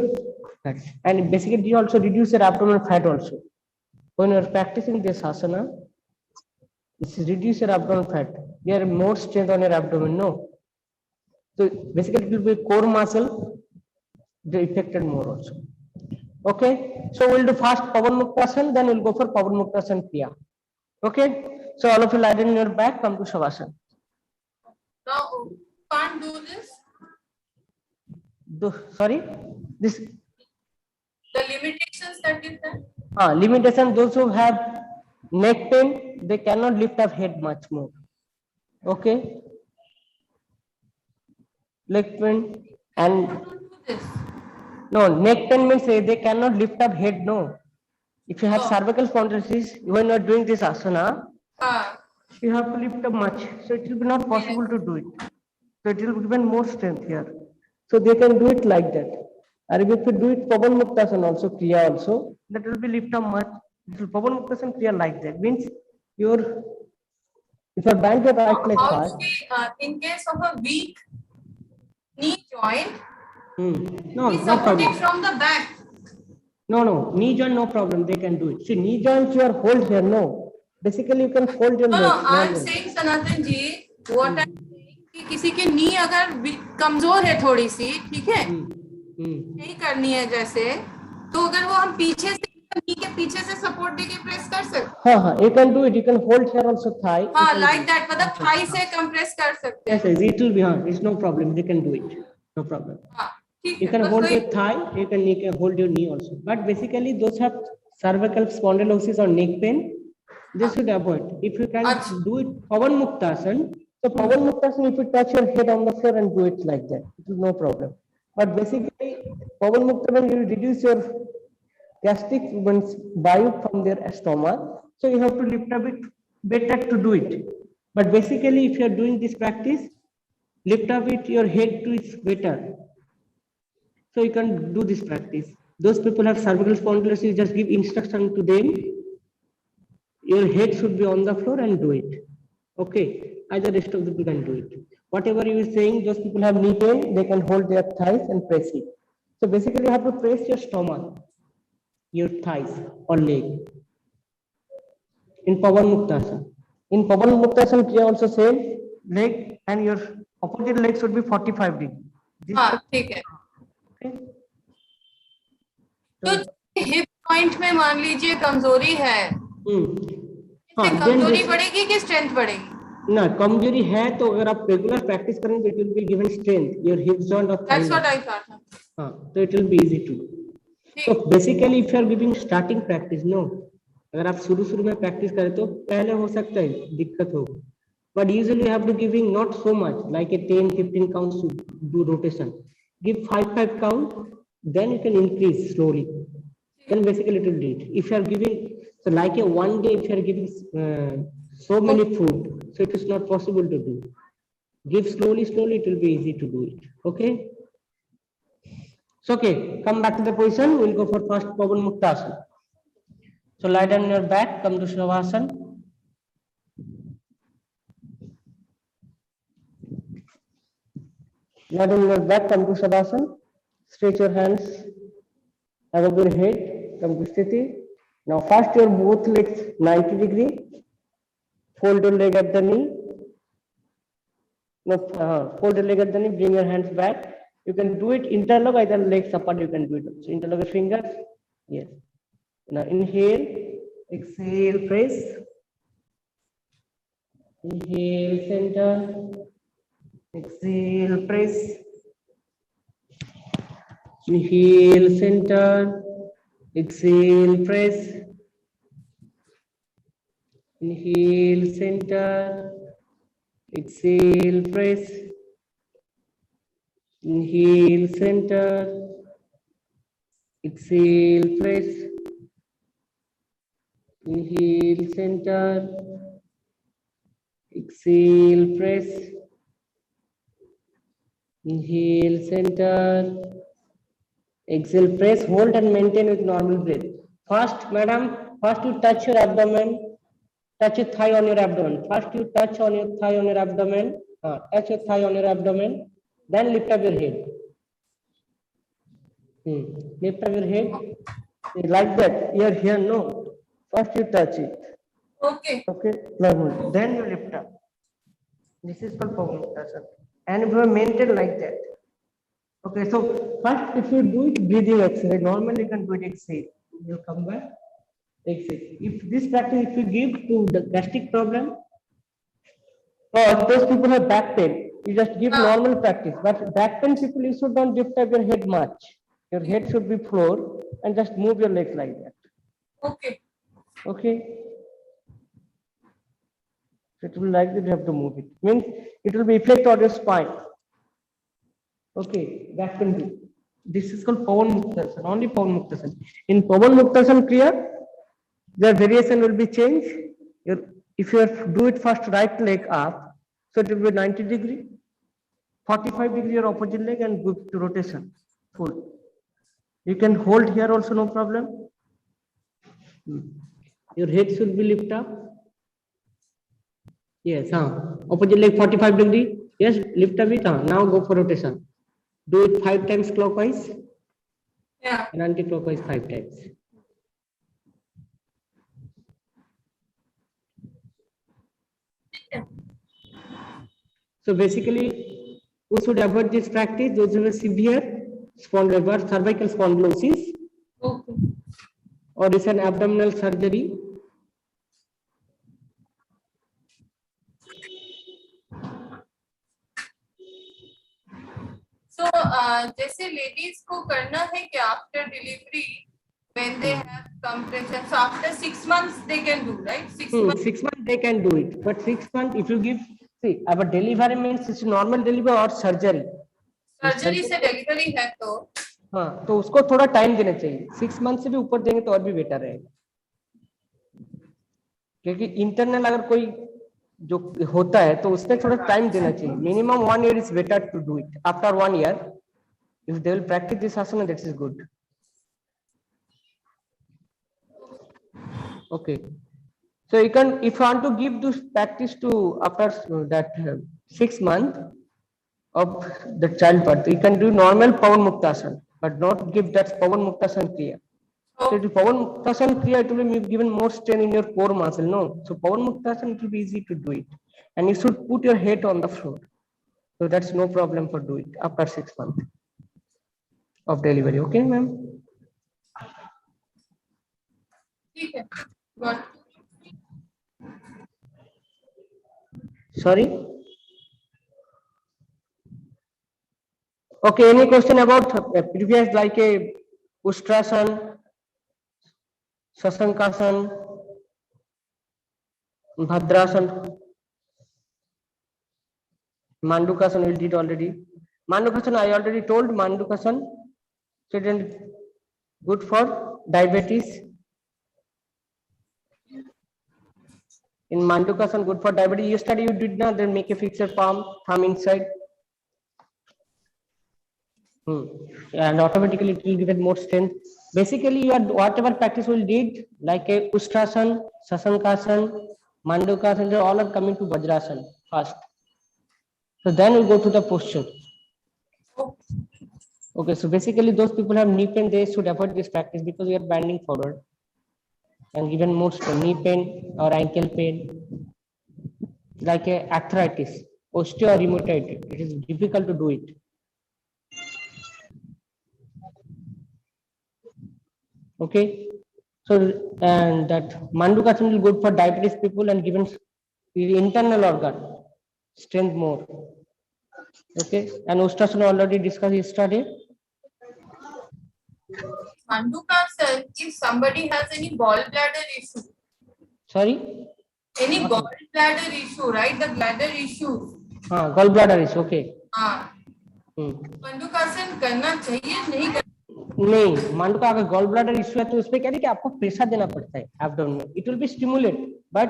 fat, and basically you also reduce your abdominal fat also. When you are practicing this asana, this is reduce your abdominal fat. You have more strength on your abdomen, no? So basically it will be core muscle, they affected more also. Okay, so we'll do first Pavan Muktasana, then we'll go for Pavan Muktasana Kriya. Okay, so all of you lie down in your back, come to Shavasana. Now, can't do this. Sorry, this The limitations that you said. limitation, those who have neck pain, they cannot lift up head much more. Okay, leg pain and Don't do this. no, neck pain means they cannot lift up head, no. If you have cervical spondylosis, when you are doing this asana, you have to lift up much. So it will be not possible to do it. So it will be given more strength here. So they can do it like that. And if you do it Pavan Muktasana also, Kriya also, that will be lift up much. Pavan Muktasana Kriya like that. Means your, if you bend your right leg How fast. do we, in case of a weak knee joint, No, we no support problem. it from the back. No, knee joint, no problem. They can do it. See, knee joint, you are hold here, no. Basically, you can fold your No, leg. no, I'm saying Sanatan ji, what I'm saying कि किसी की नी अगर कमजोर है थोड़ी सी, ठीक है, नहीं करनी है जैसे, तो अगर वो हम पीछे से नी के पीछे से सपोर्ट देके प्रेस कर सकते हैं. हाँ, you can do it. You can hold here also thigh. हाँ, like that, मतलब थाई से कंप्रेस कर सकते हैं. Yes, it will be hard. It's no problem. They can do it. No problem. हाँ, ठीक You है. can बस hold वही- your thigh. You can hold your knee also. But basically, those have cervical spondylosis or neck pain, they should avoid. If you can do it Pavan Muktasana, so Pavan Muktasana, if you touch your head on the floor and do it like that, it is no problem. But basically, Pavan Muktasana, you reduce your gastric bile from their stomach, so you have to lift a bit better to do it. But basically, if you are doing this practice, lift up it your head to is better. So you can do this practice. Those people have cervical spondylosis, you just give instruction to them. Your head should be on the floor and do it. Okay, either rest of the people can do it. Whatever you are saying, those people have knee pain, they can hold their thighs and press it. So basically you have to press your stomach, your thighs or leg. In Pavan Muktasana. In Pavan Muktasana, Kriya also same, leg and your opposite leg should be 45 degree. This हाँ ठीक है. okay. तो hip point में मान लीजिए कमजोरी है, इससे then कमजोरी this- बढ़ेगी कि स्ट्रेंथ बढ़ेगी? ना कमजोरी है तो अगर आप रेगुलर प्रैक्टिस करेंगे it will be given strength your hip joint और दैट्स व्हाट आई थॉट. हाँ तो it will be easy to. So basically if you are giving starting practice, no, अगर आप शुरू में प्रैक्टिस करें तो पहले हो सकता है दिक्कत हो, but usually you have to giving not so much like a 10-15 counts to do rotation. Give 5 count, then you can increase slowly. Then basically it will do it. If you are giving so like a one day, if you are giving so many food, so it is not possible to do. Give slowly, it will be easy to do it. Okay. So okay, come back to the position. We'll go for first Pavan Muktasana. So lie down on your back, come to Shavasana. Lie down on your back, come to Shavasana. Stretch your hands above your head, come to Sthiti. Now first your both legs 90 degree. Fold your leg at the knee. No, fold your leg at the knee, bring your hands back. You can do it interlock, either legs apart, you can do it. So interlock your fingers. Yes. Now inhale, exhale, press. Inhale, center. Exhale, press. Inhale, center. Exhale, press. Inhale, center. Exhale, press. Inhale, center. Exhale, press. Inhale, center. Exhale, press. Inhale, center. Exhale, press. Hold and maintain with normal breath. First, madam, first you touch your abdomen. Touch your thigh on your abdomen. First you touch on your thigh on your abdomen. Touch your thigh on your abdomen. Then lift up your head. Lift up your head. Like that. Here, no. First you touch it. Okay. Okay. Then you lift up. This is called Pavan Muktasana. And if you maintain like that. Okay. So first, if you do it, breathing exercise. Normally you can do it exhale. You come back. Exhale. If this practice, if you give to the gastric problem, or those people have back pain, you just give normal practice. But back pain people, you should not lift up your head much. Your head should be floor and just move your legs like that. Okay. Okay. So it will like that you have to move it. Means it will be effect on your spine. Okay, back pain. This is called Pavan Muktasana, only Pavan Muktasana. In Pavan Muktasana Kriya, the variation will be changed. If you do it first right leg up, so it will be 90 degree, 45 degree your opposite leg and go to rotation, full. You can hold here also, no problem. Your head should be lift up. Yes, opposite leg 45 degree. Yes, lift up it. Now go for rotation. Do it 5 times clockwise. Yeah. And anti-clockwise 5 times. So basically, who should avoid this practice? Those who have severe cervical spondylosis, Okay. or is an abdominal surgery. So जैसे ladies को करना है कि after delivery when they have compression, so after 6 months they can do, right? 6 months. 6 months they can do it, but 6 months if you give, see, our delivery means it's normal delivery or surgery. Surgery से delivery है तो उसको थोड़ा time देना चाहिए. 6 month से भी ऊपर देंगे तो और भी बेटर रहेगा, क्योंकि इंटरनल अगर कोई जो होता है तो उसमें थोड़ा टाइम देना चाहिए. Minimum 1 year is better to do it. After 1 year If they will practice this asana, that is good. Okay. So you can, if you want to give this practice to after that 6 months of the childbirth, you can do normal Pawan Muktasana, but not give that Pawan Muktasana Kriya. So if Pawan Muktasana Kriya, it will be given more strain in your core muscle, no? So Pawan Muktasana, it will be easy to do it. And you should put your head on the floor. So that's no problem for do it after 6 months of delivery. Okay, ma'am? ठीक है, got it. Sorry? Okay, any question about previous like a Ustrasan, Sasankasan, Bhadrasan, Mandukasan we did already. Mandukasan I already told Mandukasan, so it is good for diabetes. In Mandukasan good for diabetes. Yesterday you did not then make a fixed palm, thumb inside. And automatically it will give it more strength. Basically, you are whatever practice we did, like a Ustrasan, Sasankasan, Mandukasan, they all are coming to Vajrasan first. So then we go to the posture. Okay, so basically those people have knee pain, they should avoid this practice because we are bending forward and given more strength, knee pain or ankle pain, like a arthritis, osteo or rheumatoid, it is difficult to do it. Okay, so and that Mandukasan will good for diabetes people and given the internal organ strength more. Okay, and Ustrasana already discussed yesterday. Mandukasan, if somebody has any gallbladder issue, Sorry, any gallbladder issue, right? The bladder issues. gallbladder is okay. हाँ, मंडूकासन करना चाहिए नहीं करना? नहीं, मांडुका अगर gall bladder issue है तो उसमें क्या है कि आपको प्रेशर देना पड़ता है एब्डोमेन में. It will be stimulate, but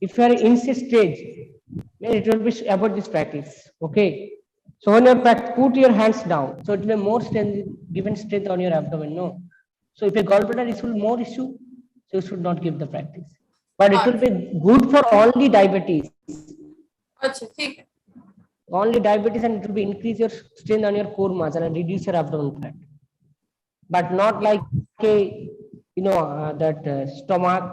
if you are in stage it will be about this practice. Okay, so when you put your hands down, so it will be more strength, given strength on your abdomen, no? So if a gallbladder issue more issue, so you should not give the practice, but it will be good for only diabetes. अच्छा, ठीक है. Only diabetes, and it will be increase your strength on your core muscle and reduce your abdomen fat, but not like a that stomach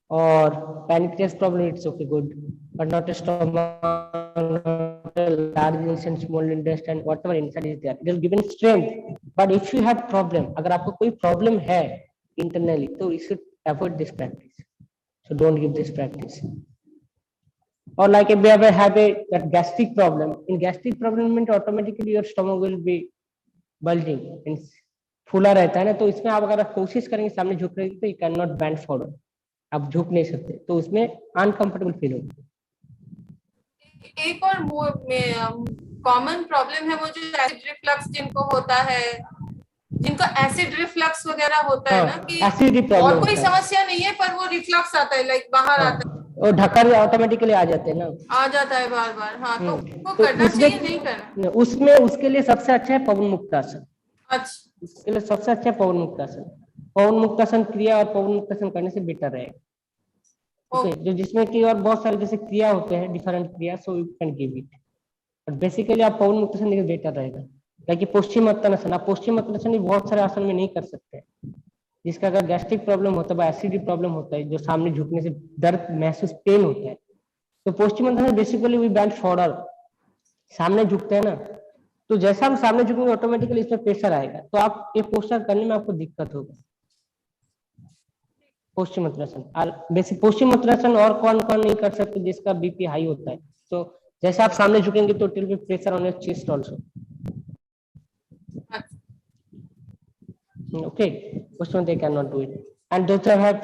or pancreas problem. It's okay, good, but not a stomach, not a large intestine, small intestine, whatever inside is there. It will give strength. But if you have problem, अगर आपको कोई problem है internally, so you should avoid this practice. So don't give this practice. Or like if you ever have that gastric problem, in gastric problem means automatically your stomach will be bulging, means फूला रहता है ना, तो इसमें आप अगर कोशिश करेंगे सामने झुकने की तो you can not bend forward, आप झुक नहीं सकते, तो उसमें अनकंफर्टेबल फील होगा. एक और कॉमन प्रॉब्लम है वो जो एसिड रिफ्लक्स जिनको होता है, जिनको एसिड रिफ्लक्स वगैरह होता है ना, कि एसिड और कोई समस्या नहीं है पर वो रिफ्लक्स आता है, लाइक बाहर आता है और ढक्कन ऑटोमेटिकली आ जाते हैं ना, आ जाता है बार बार. हाँ, तो वो करना चाहिए नहीं करना? उसमें उसके लिए सबसे अच्छा है पवन मुक्तासन. अच्छा, इसके लिए सबसे अच्छा है पवन मुक्तासन. पवन मुक्तासन क्रिया और पवन मुक्तासन करने से बेटर रहेगा. ओके, जो जिसमें कि और बहुत सारे जैसे क्रिया होते हैं, डिफरेंट क्रिया, so you can give it, but basically आप पवन मुक्तासन देखिए बेटर रहेगा. लाइक पश्चिमोत्तानासन, आप पश्चिमोत्तानासन भी बहुत सारे आसन में नहीं कर सकते. जिसका अगर गैस्ट्रिक प्रॉब्लम होता है, एसिडिटी प्रॉब्लम होता है, जो सामने झुकने से दर्द महसूस पेन होता है, तो Paschimottanasana basically we bend forward, सामने झुकते हैं ना, तो जैसा हम सामने झुकेंगे ऑटोमेटिकली इसमें प्रेशर आएगा, तो आप ये पोस्चर करने में आपको दिक्कत होगा. पश्चिमोत्तानासन और बेसिक पश्चिमोत्तानासन और कौन कौन नहीं कर सकते जिसका बीपी हाई होता है, तो जैसे आप सामने झुकेंगे तो it will B pressure on your chest also. Okay, Pashchimonattanasana they cannot do it, and those who have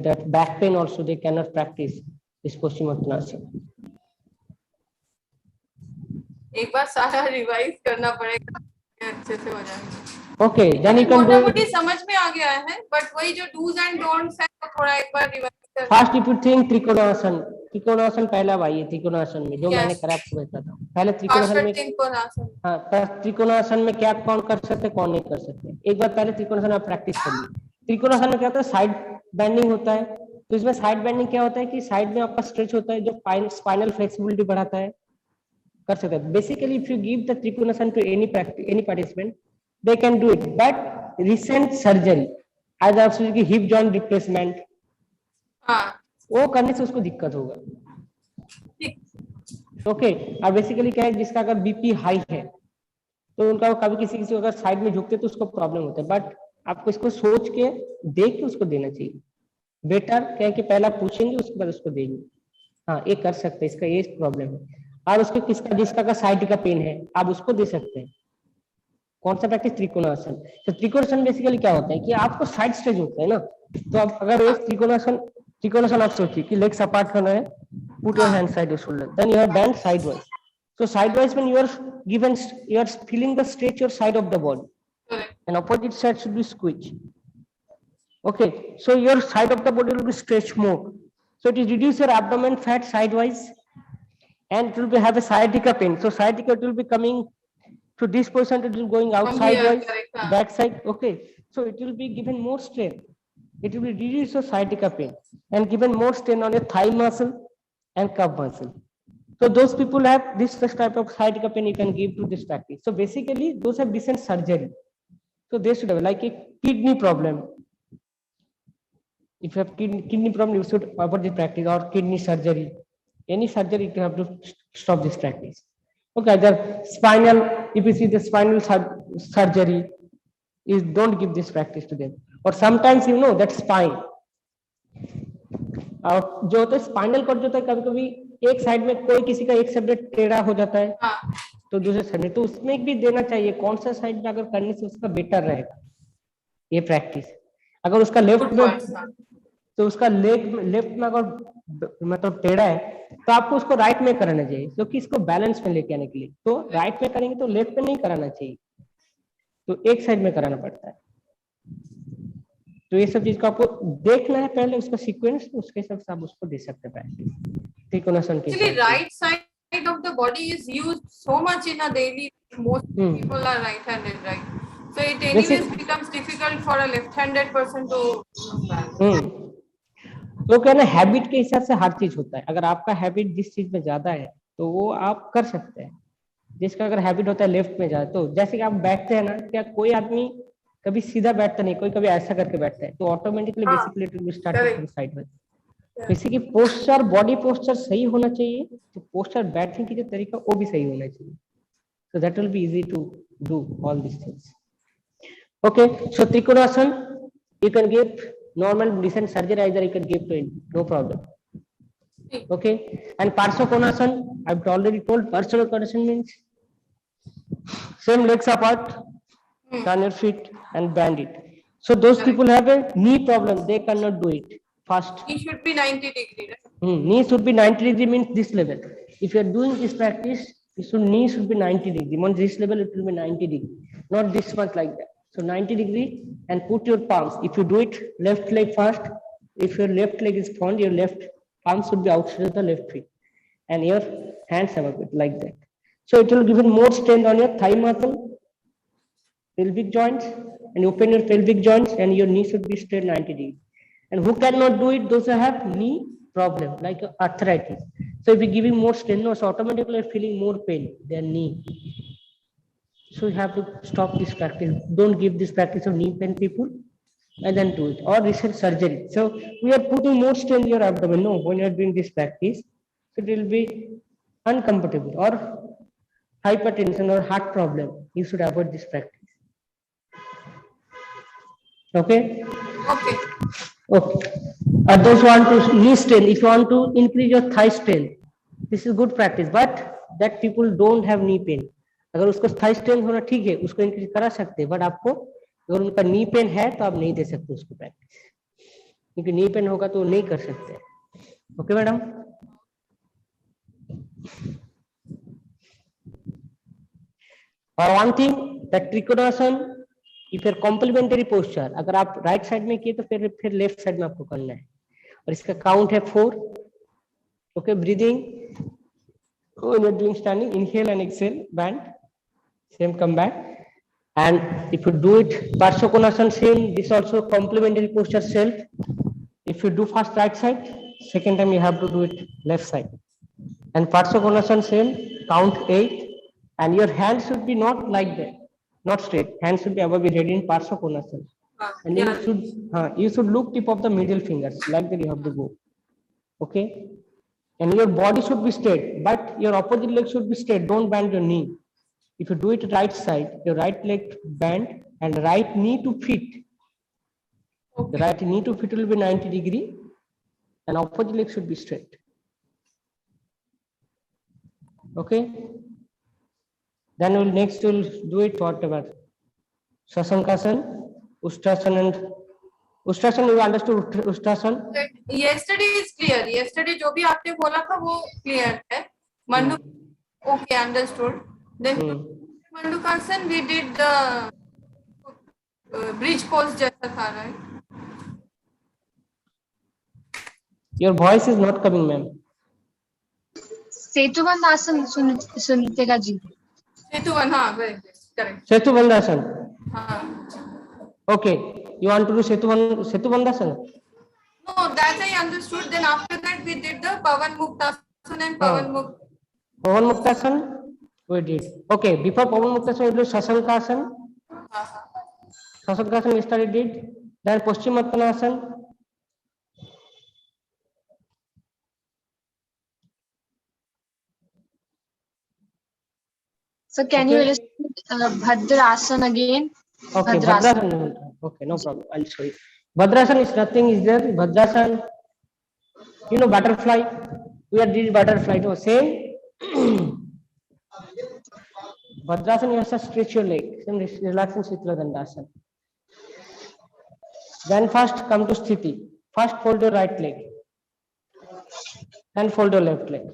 that back pain also they cannot practice this Pashchimonattanasana. एक बार सारा रिवाइज करना पड़ेगा, अच्छे से हो जाएगा. Okay, then you can do मोटा-मोटी समझ में आ गया है, बट वही जो डूज एंड डोंट्स है तो थोड़ा एक बार रिवाइज कर. First if you think Trikonasana, trikonasana पहला भाई है त्रिकोणासन में, जो Yes. मैंने करा आपको बताता था पहले त्रिकोणासन में। हाँ, त्रिकोणासन में क्या कौन कर सकते कौन नहीं कर सकते, एक बार पहले त्रिकोणासन आप प्रैक्टिस करिए। त्रिकोणासन में क्या होता है, साइड बेंडिंग होता है। तो इसमें साइड बेंडिंग क्या होता है कि साइड में आपका स्ट्रेच होता है, जो स्पाइनल फ्लेक्सिबिलिटी बढ़ाता है, कर सकते हैं। Basically if you give the Trikonasana to any participant they can do it, but recent surgery आज आप हिप जॉइंट रिप्लेसमेंट, वो करने से उसको दिक्कत होगा। ओके, और बेसिकली क्या है, जिसका अगर बीपी हाई है तो उनका कभी किसी किसी अगर साइड में झुकते तो उसको प्रॉब्लम होता है, बट आपको इसको सोच के देख के उसको देना चाहिए। बेटर क्या है कि पहला पूछेंगे उसके बाद उसको देंगे, हाँ ये कर सकते हैं, इसका ये प्रॉब्लम है। और उसके किसका जिसका का साइड का पेन है आप उसको दे सकते हैं। कौन सा प्रैक्टिस, त्रिकोणासन। तो त्रिकोणासन बेसिकली क्या होता है कि आपको साइड स्ट्रेच होता है ना, तो आप अगर एक त्रिकोणासन आप सोचिए कि लेग्स अपार्ट करना है, put your hand side your shoulder, then you are bent sidewise. So sideways when you are feeling the stretch your side of the body, and opposite side should be squeeze. Okay, so your side of the body will be stretched more, so it will reduce your abdomen fat sidewise, and it will be have a sciatica pain. So sciatica will be coming to this position, it will be going out sideways, back side. Okay, so it will be given more strain, it will reduce your sciatica pain and given more strain on your thigh muscle and calf muscle. So those people have this first type of sciatica pain you can give to this practice. So basically those have recent surgery, so they should have like a kidney problem. If you have kidney problem, you should avoid this practice, or kidney surgery, any surgery you have to stop this practice. Okay, the spinal, if you see the spinal surgery is, don't give this practice to them. Or sometimes you know that spine जो होता है spinal cord जो होता है, कभी कभी एक side में कोई किसी का एक साइड टेढ़ा हो जाता है तो दूसरे साइड में, तो उसमें भी देना चाहिए कौन सा साइड में अगर करने से उसका बेटर रहेगा ये प्रैक्टिस। अगर उसका लेफ्ट में तो उसका लेफ्ट में अगर मतलब टेढ़ा है तो आपको उसको राइट में कराना चाहिए, क्योंकि इसको बैलेंस में लेके आने के लिए। तो राइट में करेंगे तो लेफ्ट में नहीं कराना चाहिए, तो एक साइड में कराना पड़ता है। तो ये सब चीज को आपको देखना है पहले, उसका सीक्वेंस, उसके हिसाब से आप उसको दे सकते हैं प्रैक्टिस। त्रिकोणासन के Actually, right side of the body is used so much in a daily. Most people are right-handed, right? So it anyways becomes difficult for a left-handed person to use that. तो क्या ना, habit के हिसाब से हर चीज होता है। अगर आपका हैबिट जिस चीज में ज्यादा है तो वो आप कर सकते हैं, जिसका अगर हैबिट होता है लेफ्ट में ज्यादा, तो जैसे कि आप बैठते हैं ना, क्या कोई आदमी कभी सीधा बैठता नहीं, कोई कभी ऐसा करके बैठता है, तो automatically basically it will start sideways. Basically posture, body posture सही होना चाहिए, तो पोस्चर बैठने की जो तरीका वो भी सही होना चाहिए, so that will be easy to do all these things. Okay, so Trikonasana you can give normal recent surgery, either you can give to it, no problem. Okay, and Parsvakonasana I've already told. Parsvakonasana means same legs apart, turn your feet and bend it. So those people have a knee problem, they cannot do it fast. It should be 90 degree, right? Knee should be 90 degree, means this level. If you are doing this practice, knee should be 90 degree. On this level, it will be 90 degree, not this much like that. So 90 degree, and put your palms. If you do it left leg first, if your left leg is front, your left palm should be outside of the left feet, and your hands above it like that. So it will give you more strength on your thigh muscle, pelvic joints, and open your pelvic joints, and your knee should be straight 90 degree. And who cannot do it? Those who have knee problem like arthritis. So if you're giving more strain, so automatically you're feeling more pain than knee. So you have to stop this practice. Don't give this practice to knee pain people and then do it, or recent surgery. So we are putting more strain in your abdomen. No, when you are doing this practice, so it will be uncomfortable, or hypertension or heart problem. You should avoid this practice. Okay. Okay. Okay. Others want to knee strain. If you want to increase your thigh strain, this is good practice. But that people don't have knee pain. अगर उसको Thai strain होना ठीक है, उसको increase करा सकते हैं, but आपको अगर उनका नी पेन है तो आप नहीं दे सकते उसको प्रैक्टिस, क्योंकि नी पेन होगा तो नहीं कर सकते। Okay madam. और one thing that trikonasana if your complementary posture, अगर आप राइट साइड में किए तो फिर लेफ्ट साइड में आपको करना है, और इसका काउंट है 4, Okay, breathing. When you're doing standing, inhale and exhale, bend. Same, come back. And if you do it Parsvakonasana, same, this also complementary posture self. If you do first right side, second time you have to do it left side. And Parsvakonasana, same, count 8. And your hands should be not like that, not straight. Hands should be above your head in Parsvakonasana. And Yeah. you should look tip of the middle fingers, like that you have to go. Okay? And your body should be straight, but your opposite leg should be straight. Don't bend your knee. If you do it right side, your right leg bend and right knee to feet. The right knee to feet will be 90 degree and opposite leg should be straight. Okay? Then we'll do it whatever. Sasankasan, Ustrasana and Ustrasana, you understood Ustrasana? Yesterday is clear. Yesterday जो भी आपने बोला था वो clear है. Mandu, okay, understood. Then Mandukasan, we did the bridge pose जैसा था, right? Your voice is not coming, ma'am. Setu Bandhasana सुनीतिका जी. सेतुवन, हाँ, correct. Setubandhasan. हाँ. Okay, you want to do Setubandhasan? No, that I understood. Then after that we did the Pavan Muktasan and Pavan Mukta. Pavan Muktasan, we did. Okay, before Pavan Muktasan, we did Sasankasan. Sasankasan yesterday did. Then Paschimottanasana. So can you list Bhadrasana again? Okay, Bhadrasana. Okay, no problem. I'll show you. Bhadrasana is nothing is there. Bhadrasana, you know, butterfly. We are doing butterfly. No, same. Bhadrasana, you have to stretch your leg. Same relaxing Shitla Dandasana. Then first come to Sthiti. First fold your right leg. Then fold your left leg.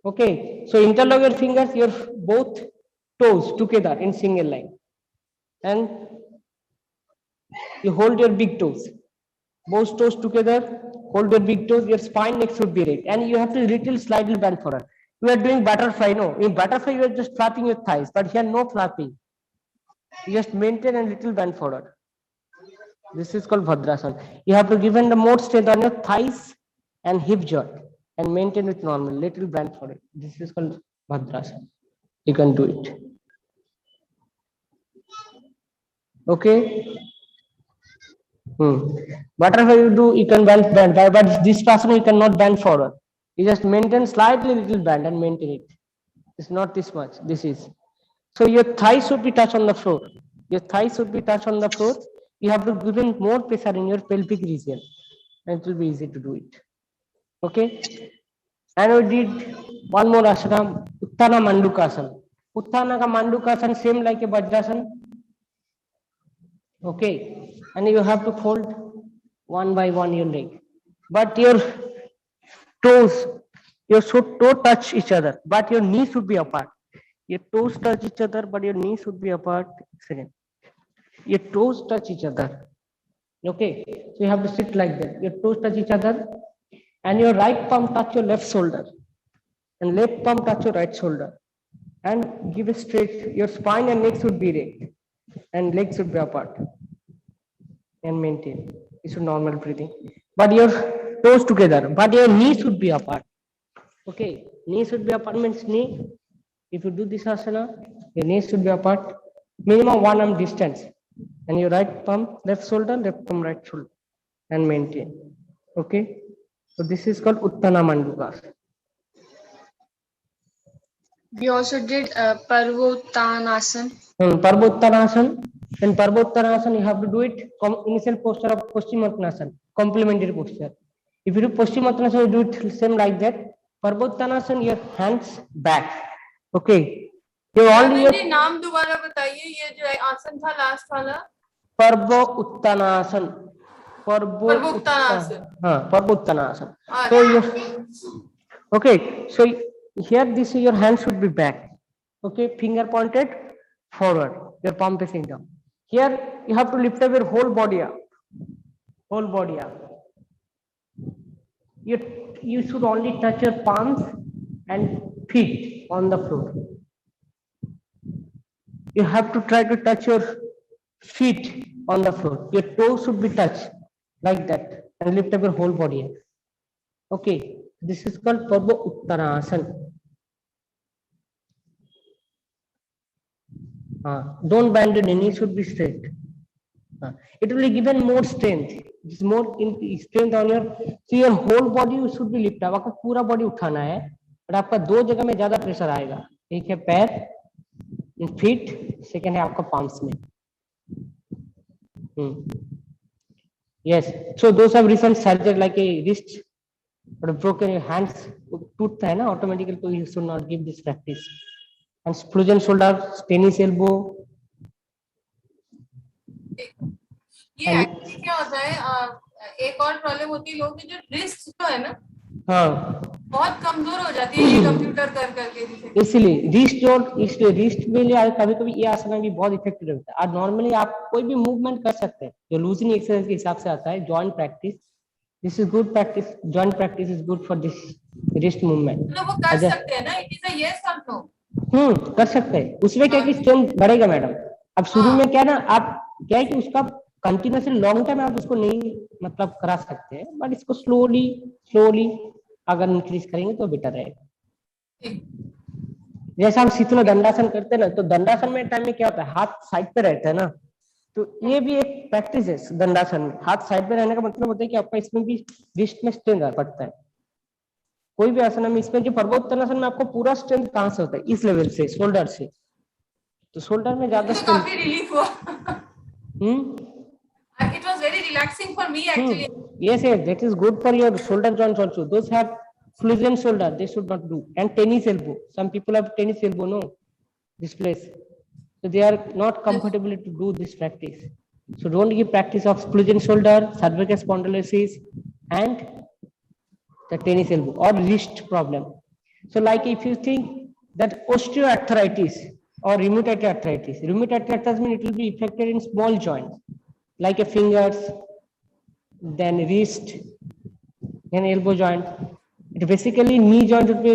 Okay, so interlock your fingers, your both toes together in single line. And you hold your big toes. Both toes together, hold your big toes, your spine neck should be right. And you have to little slightly bend forward. You are doing butterfly, no. In butterfly, you are just flapping your thighs, but here no flapping. You just maintain a little bend forward. This is called Bhadrasana. You have to give the more strength on your thighs and hip joint and maintain it normal, little bend forward. This is called Bhadrasana. You can do it. Okay. Whatever you do, you can bend, but this Asana you cannot bend forward. You just maintain slightly little bend and maintain it. It's not this much. This is. So your thighs should be touched on the floor. Your thighs should be touched on the floor. You have to give in more pressure in your pelvic region, and it will be easy to do it. Okay. And we did one more asana, Uttana Mandukasana. Uttana ka Mandukasana same like a Vajrasana. Okay, and you have to fold one by one your leg, but your toes, your toe touch each other, but your knees should be apart. Your toes touch each other, but your knees should be apart. Excellent. Your toes touch each other. Okay, so you have to sit like that. Your toes touch each other, and your right palm touch your left shoulder, and left palm touch your right shoulder, and give it straight. Your spine and neck should be erect, and legs should be apart, and maintain. This is normal breathing. But your toes together, but your knees should be apart. Okay, knees should be apart means knee. If you do this asana, your knees should be apart, minimum 1 arm distance, and your right palm left shoulder, left palm right shoulder, and maintain. Okay, so this is called Uttana Mandukasana. We also did Parvottanasana. Parvottanasana. In Parvottanasana, you have to do it initial posture of Paschimottanasana, complementary posture. If you do Paschimottanasana, you do it same like that. Parvottanasana, your hands back. Okay. You only your नाम दोबारा बताइए, ये जो आसन था last वाला. Parvottanasana. Parvottanasana. Parvottanasana. So you, okay. So here this your hand should be back. Okay, finger pointed forward, your palm facing down. Here you have to lift up your whole body up. Whole body up. you should only touch your palms and feet on the floor. You have to try to touch your feet on the floor. Your toes should be touched like that and lift up your whole body. Okay, this is called Purva Uttanasana. Don't bend your knee, should be straight. It will be given more strength. It's more strength on your, so your whole body should be lifted. आपका पूरा body उठाना है, और आपका दो जगह में ज्यादा प्रेशर आएगा. एक है पैर, फीट, सेकंड है आपका पाम्स में. Yes, so those have recent surgery like a wrist or broken your hands, टूटता है ना automatically, तो you should not give this practice. And frozen shoulder, tennis elbow. ये एक्चुअली क्या होता है, एक और प्रॉब्लम होती है लोगों की जो रिस्ट जो है ना, हाँ, बहुत कमजोर हो जाती है ये कंप्यूटर कर करके. इसलिए रिस्ट में लिए कभी कभी ये आसन भी बहुत इफेक्टिव होता है. और नॉर्मली आप कोई भी मूवमेंट कर सकते हैं जो लूजनिंग एक्सरसाइज के हिसाब से आता है. Joint practice, this is good practice. Joint practice is good for this wrist movement. तो वो कर सकते हैं ना, इट इज अ यस और नो. कर सकते हैं. उसमें क्या कि स्ट्रेंथ बढ़ेगा मैडम. अब शुरू में क्या ना, आप क्या है कि उसका कंटिन्यूसली लॉन्ग टाइम आप उसको नहीं मतलब करा सकते हैं, बट इसको स्लोली अगर इंक्रीज करेंगे तो बेटर रहेगा. जैसे हम शीतल दंडासन करते हैं ना, तो दंडासन में टाइम में क्या होता है, हाथ साइड पे रहता है ना, तो ये भी एक प्रैक्टिस है दंडासन में. हाथ साइड पे रहने का मतलब होता है कि आपका इसमें भी रिस्ट में स्ट्रेंथ बढ़ता है. कोई भी आसन में इसमें जो पर्वोत्तरासन में आपको पूरा स्ट्रेंथ कहां से होता है, इस लेवल से, शोल्डर से. तो शोल्डर में ज्यादा काफी रिलीफ हुआ. It was very relaxing for me actually. Yes, that is good for your shoulder joints also. Those have frozen shoulder, they should not do. And tennis elbow, some people have tennis elbow, no, this place, so they are not comfortable to do this practice. So don't give practice of frozen shoulder, cervical spondylosis, and the tennis elbow or wrist problem. So like if you think that osteoarthritis or rheumatoid arthritis means it will be affected in small joints like a fingers, then wrist, then elbow joint. It basically knee joint would be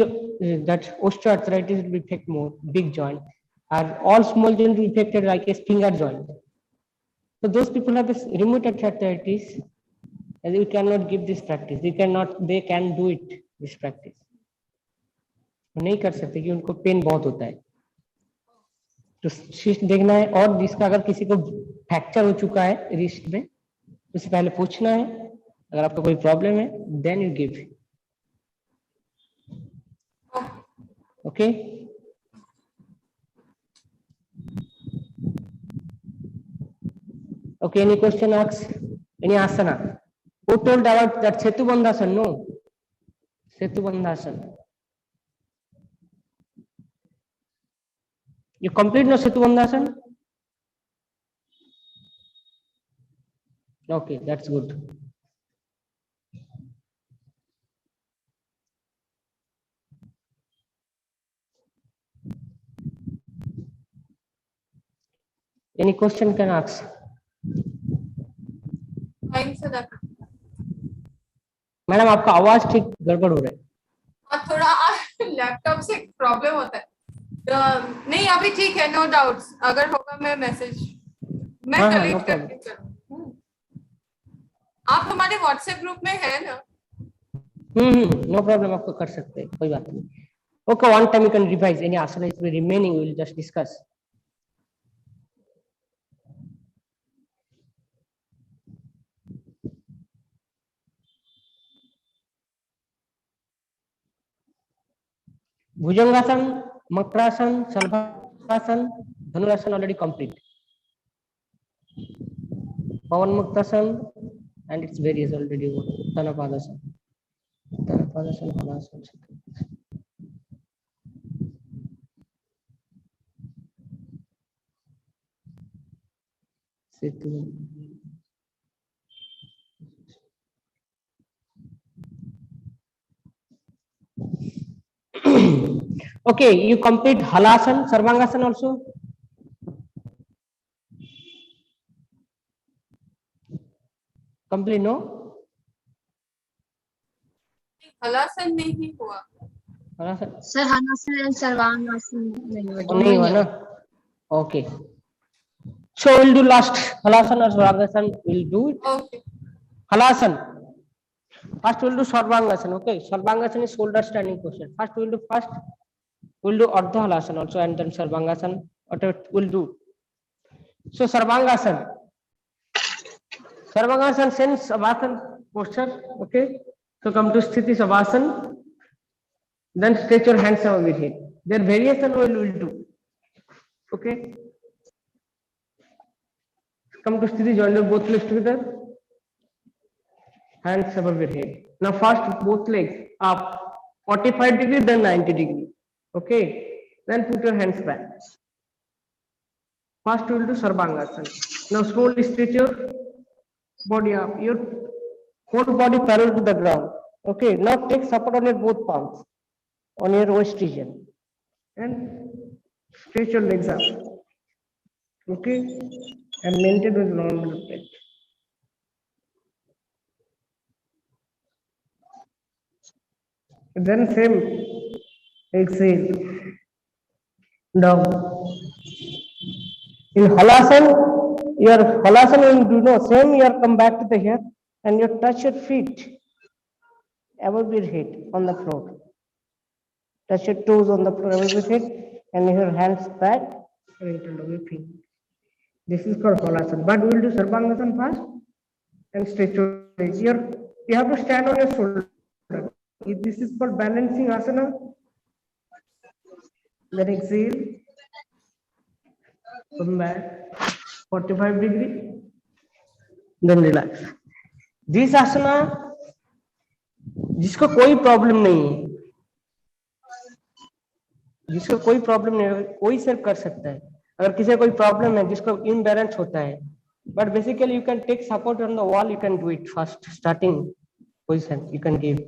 that osteoarthritis will be affect more big joint, and all small joints will be affected like a finger joint. So those people have this rheumatoid arthritis, and you cannot give this practice. They can do it this practice. नहीं कर सकते कि उनको pen बहुत होता है. तो wrist देखना है, और जिसका अगर किसी को फ्रैक्चर हो चुका है रिस्ट में, उससे पहले पूछना है. अगर आपको कोई प्रॉब्लम है, then you give. Okay. Okay, any question asked? Any asana? Who told about that Setubandhasan? No, Setubandhasan. You complete no Setubandhasan? Okay, that's good. Any question can ask. Madam आपका आवाज ठीक गड़बड़ हो रहा है. और थोड़ा लैपटॉप से प्रॉब्लम होता है. नहीं अभी ठीक है, नो डाउट्स. अगर होगा मैं मैसेज मैं कलेक्ट करके करूं. आप हमारे व्हाट्सएप ग्रुप में है ना? नो प्रॉब्लम, आपको कर सकते हैं, कोई बात नहीं. Okay, one time you can revise any asana is remaining, we will just discuss. Bhujangasan, Makrasan, Salbhasan, Dhanurasan already complete. Pavan Muktasan, and its various already over. Uttanapadasan, Halasan. Okay, you complete Halasan, Sarvangasan also. Complete, no? Halasana नहीं हुआ। Halasana sir halasana and sarvangasana नहीं हुआ, दोनों नहीं ही हुआ है। ना, okay. So we'll do last Halasan or Sarvangasana. We'll do it. Okay Halasan. First we'll do Sarvangasana. Okay. Sarvangasana is shoulder standing position. First we'll do Ardha Halasan also, and then Sarvangasana. What we'll do. So Sarvangasana. Sarvangasana same Savasana posture. Okay. So come to Sthiti Savasana. Then stretch your hands above your head. Their variation we'll do. Okay. Come to Sthiti, join your both legs together. Hands above your head. Now first both legs up 45 degree, then 90 degree. Okay. Then put your hands back. First we will do Sarvangasana. Now slowly stretch your body up. Your whole body parallel to the ground. Okay. Now take support on your both palms on your waist region and stretch your legs up. Okay. And maintain with normal breath. Then same exhale down. In Halasan, your Halasan will do no same. You come back to the here and you touch your feet above your head on the floor. Touch your toes on the floor above your head and your hands back and into your feet. This is called Halasan. But we will do Sarvangasana first and stretch your legs. You have to stand on your shoulder. This is called balancing asana. Then exhale. Come back 45 degree. Then relax. This asana जिसको कोई problem नहीं है, जिसको कोई problem नहीं है कोई सिर्फ कर सकता है. अगर किसी को कोई प्रॉब्लम है जिसको इम्बैलेंस होता है, but basically you can take support on the wall, you can do it first starting position you can give.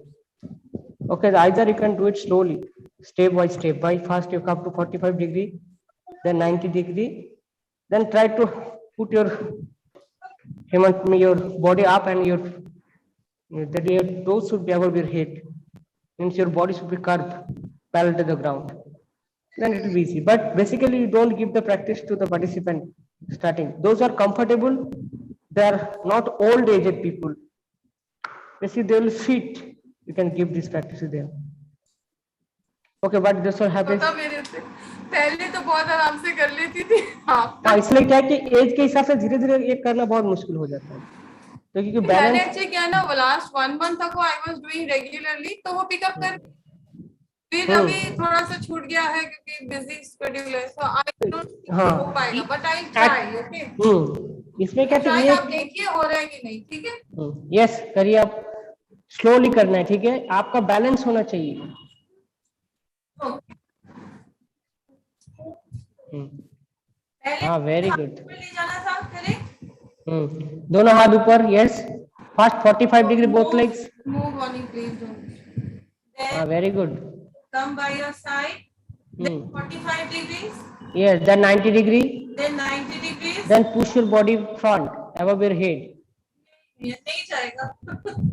Okay, either you can do it slowly, step by step. By first you come to 45 degree, then 90 degree, then try to put your body up and your toes should be above your head. Means your body should be curved parallel to the ground. Then it will be easy. But basically you don't give the practice to the participant starting. Those are comfortable. They are not old aged people. Basically they will fit. You can give this practice to them. Okay, but this will happen. पता मेरे से पहले तो बहुत आराम से कर लेती थी. हाँ, इसलिए क्या है कि एज के हिसाब से धीरे धीरे ये करना बहुत मुश्किल हो जाता है. तो क्योंकि मैंने बैलेंस एक्चुअली क्या ना वो लास्ट 1 मंथ तक आई वाज डूइंग रेगुलरली, तो वो पिकअप कर. फिर अभी थोड़ा सा छूट गया है क्योंकि बिजी शेड्यूल है, सो आई डोंट हो पाएगा, बट आई ट्राई. ओके, इसमें क्या ट्राई है आप देखिए हो रहा है कि नहीं. ठीक है, यस करिए, आप स्लोली करना है. ठीक है, आपका बैलेंस होना चाहिए. हाँ, वेरी गुड. ले जाना था करें. दोनों हाथ ऊपर. Yes, first 45 degree both legs. Move on please. हाँ, very good. Come by your side. Then 45 degrees. Yes, then 90 degree. Then 90 degrees. Then push your body front above your head. ये नहीं जाएगा.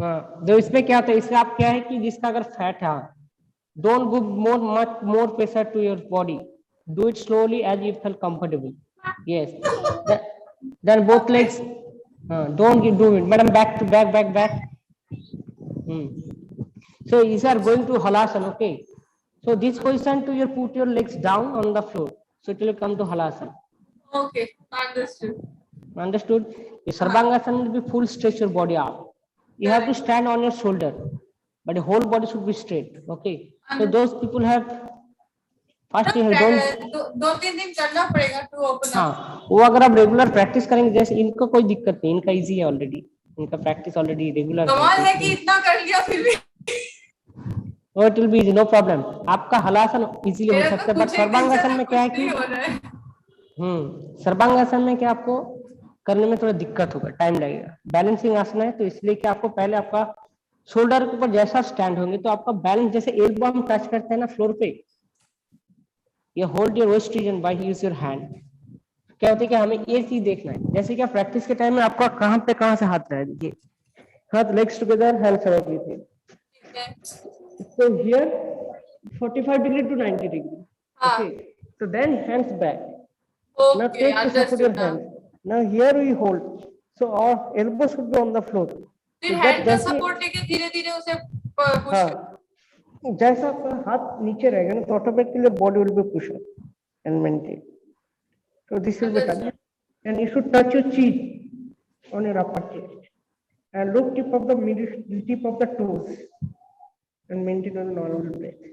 हाँ, जो इसमें क्या होता है, इसमें आप क्या है कि जिसका अगर फैट है, don't give much more pressure to your body. Do it slowly as you feel comfortable. Yes. Then both legs. Don't do it, madam. Back to back. So these are going to Halasana. Okay. So this position to your put your legs down on the floor. So it will come to Halasana. Okay, understood. Understood? The Sarvangasana will be full stretch your body up. You have to stand on your shoulder, but the whole body should be straight. Okay. So those people have first you don't. दो तीन दिन करना पड़ेगा to open up. हाँ, वो अगर आप regular practice करेंगे, जैसे इनको कोई दिक्कत नहीं, इनका इजी है ऑलरेडी, इनका प्रैक्टिस ऑलरेडी रेगुलर. कमाल है कि इतना कर लिया फिर भी. So it will be easy, no problem. आपका हलासन इजीली हो सकता है, बट सर्वांगासन में क्या है कि सर्वांगासन में क्या आपको करने में थोड़ा दिक्कत होगा, टाइम लगेगा. बैलेंसिंग आसन है, तो इसलिए कि आपको पहले आपका शोल्डर के ऊपर जैसा स्टैंड होंगे तो आपका बैलेंस, जैसे एल्बो हम टच करते हैं ना फ्लोर पे, ये hold your west region by use your hand. क्या होता है कि हमें ये चीज देखना है, जैसे कि प्रैक्टिस के टाइम में आपका कहाँ से हाथ रहा है. देखिए, हाथ legs together, hands above your head. है. So here 45 degree to 90 degree. हाँ. Okay. So then hands back. Now Okay, take to support your understood. हाँ. hands. Now here we hold. So our elbows should be on the floor. फिर So hand का जैसे- support लेके धीरे धीरे उसे push. हाँ, जैसा आपका हाथ नीचे रहेगा ना, तो automatically body will be push and maintain. So this will be done, and you should touch your chin on your upper chest and look tip of the middle tip of the toes and maintain a normal breath.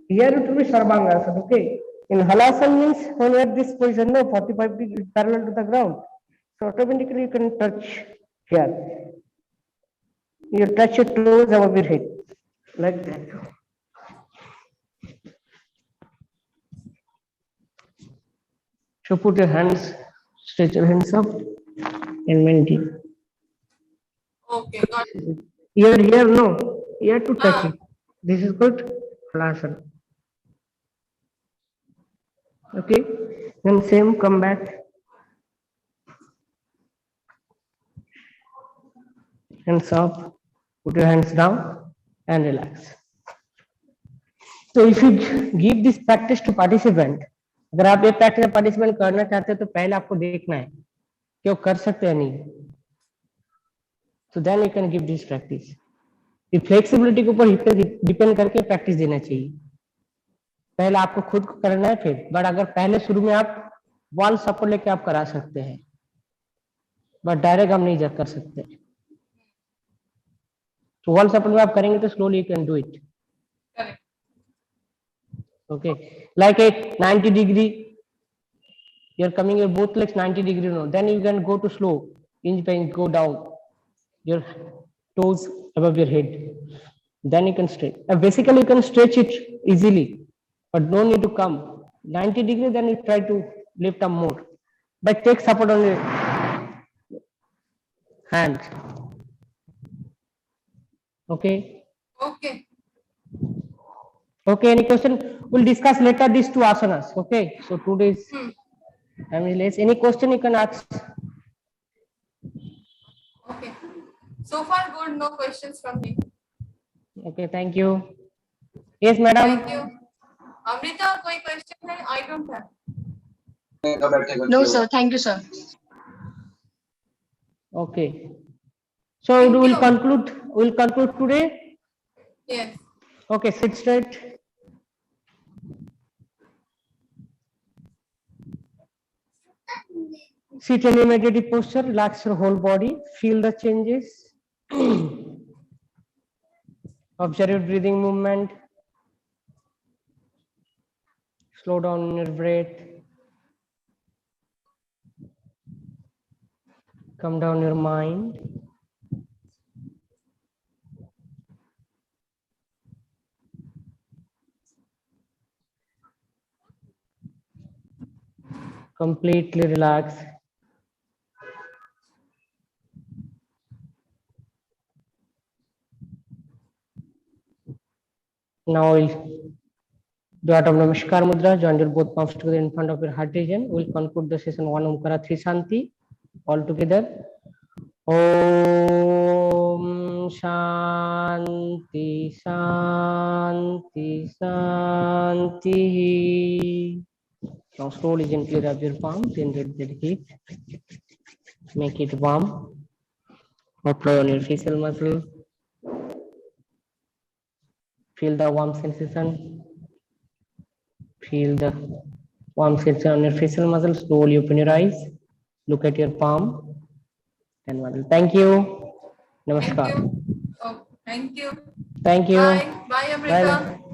Here it will be Sarvangasana. Okay. In Halasana means when you are this position, no, 45 degrees parallel to the ground. So automatically you can touch here. You touch your toes above your head like that. So put your hands, stretch your hands up and maintain. Okay, got it. Here, no. Here to touch Ah. it. This is called Halasana. Okay. Then same, come back. Hands up. Put your hands down and relax. So if you give this practice to participant, अगर आप ये practice participant करना चाहते हैं तो पहले आपको देखना है कि वो कर सकते हैं नहीं. So then you can give this practice. ये फ्लेक्सिबिलिटी के ऊपर डिपेंड करके प्रैक्टिस देना चाहिए. पहले आपको खुद को करना है फिर. बट अगर पहले शुरू में आप वॉल सपोर्ट लेके आप करा सकते हैं, बट डायरेक्ट हम नहीं कर सकते. तो वॉल सपोर्ट में आप करेंगे तो slowly you can do it. Correct. Okay, like a 90 degree, you're coming your both legs 90 degree now. Then you can go to slow, inch by inch, go down, your toes above your head. Then you can stretch. Basically, you can stretch it easily, but no need to come 90 degree. Then you try to lift up more, but take support on your hand. Okay. Okay. Okay, any question? We'll discuss later these two asanas. Okay, so today's I mean, any question you can ask. Okay. So far good, no questions from me. Okay, thank you. Yes, madam. Thank you. Amrita, कोई question है? I don't have. No, sir. Thank you, sir. Okay. So Thank we'll you. conclude. We'll conclude today. Yes. Okay, sit straight. Sit in a meditative posture. Relax your whole body. Feel the changes. Observe your breathing movement. Slow down your breath. Calm down your mind. Completely relax. Now we'll do out of Namaskar Mudra. Join your both palms together in front of your heart region. We'll conclude the session one Omkara 3 Shanti. All together. Om Shanti Shanti Shanti. Now slowly, gently rub your palms, generate the heat. Make it warm. Apply on your facial muscle. Feel the warm sensation. Feel the warm sensation on your facial muscle. Slowly open your eyes. Look at your palm. And muscle. Thank you. Namaskar. Thank you. Oh, thank you. Thank you. Bye. Bye, Amrita. Bye.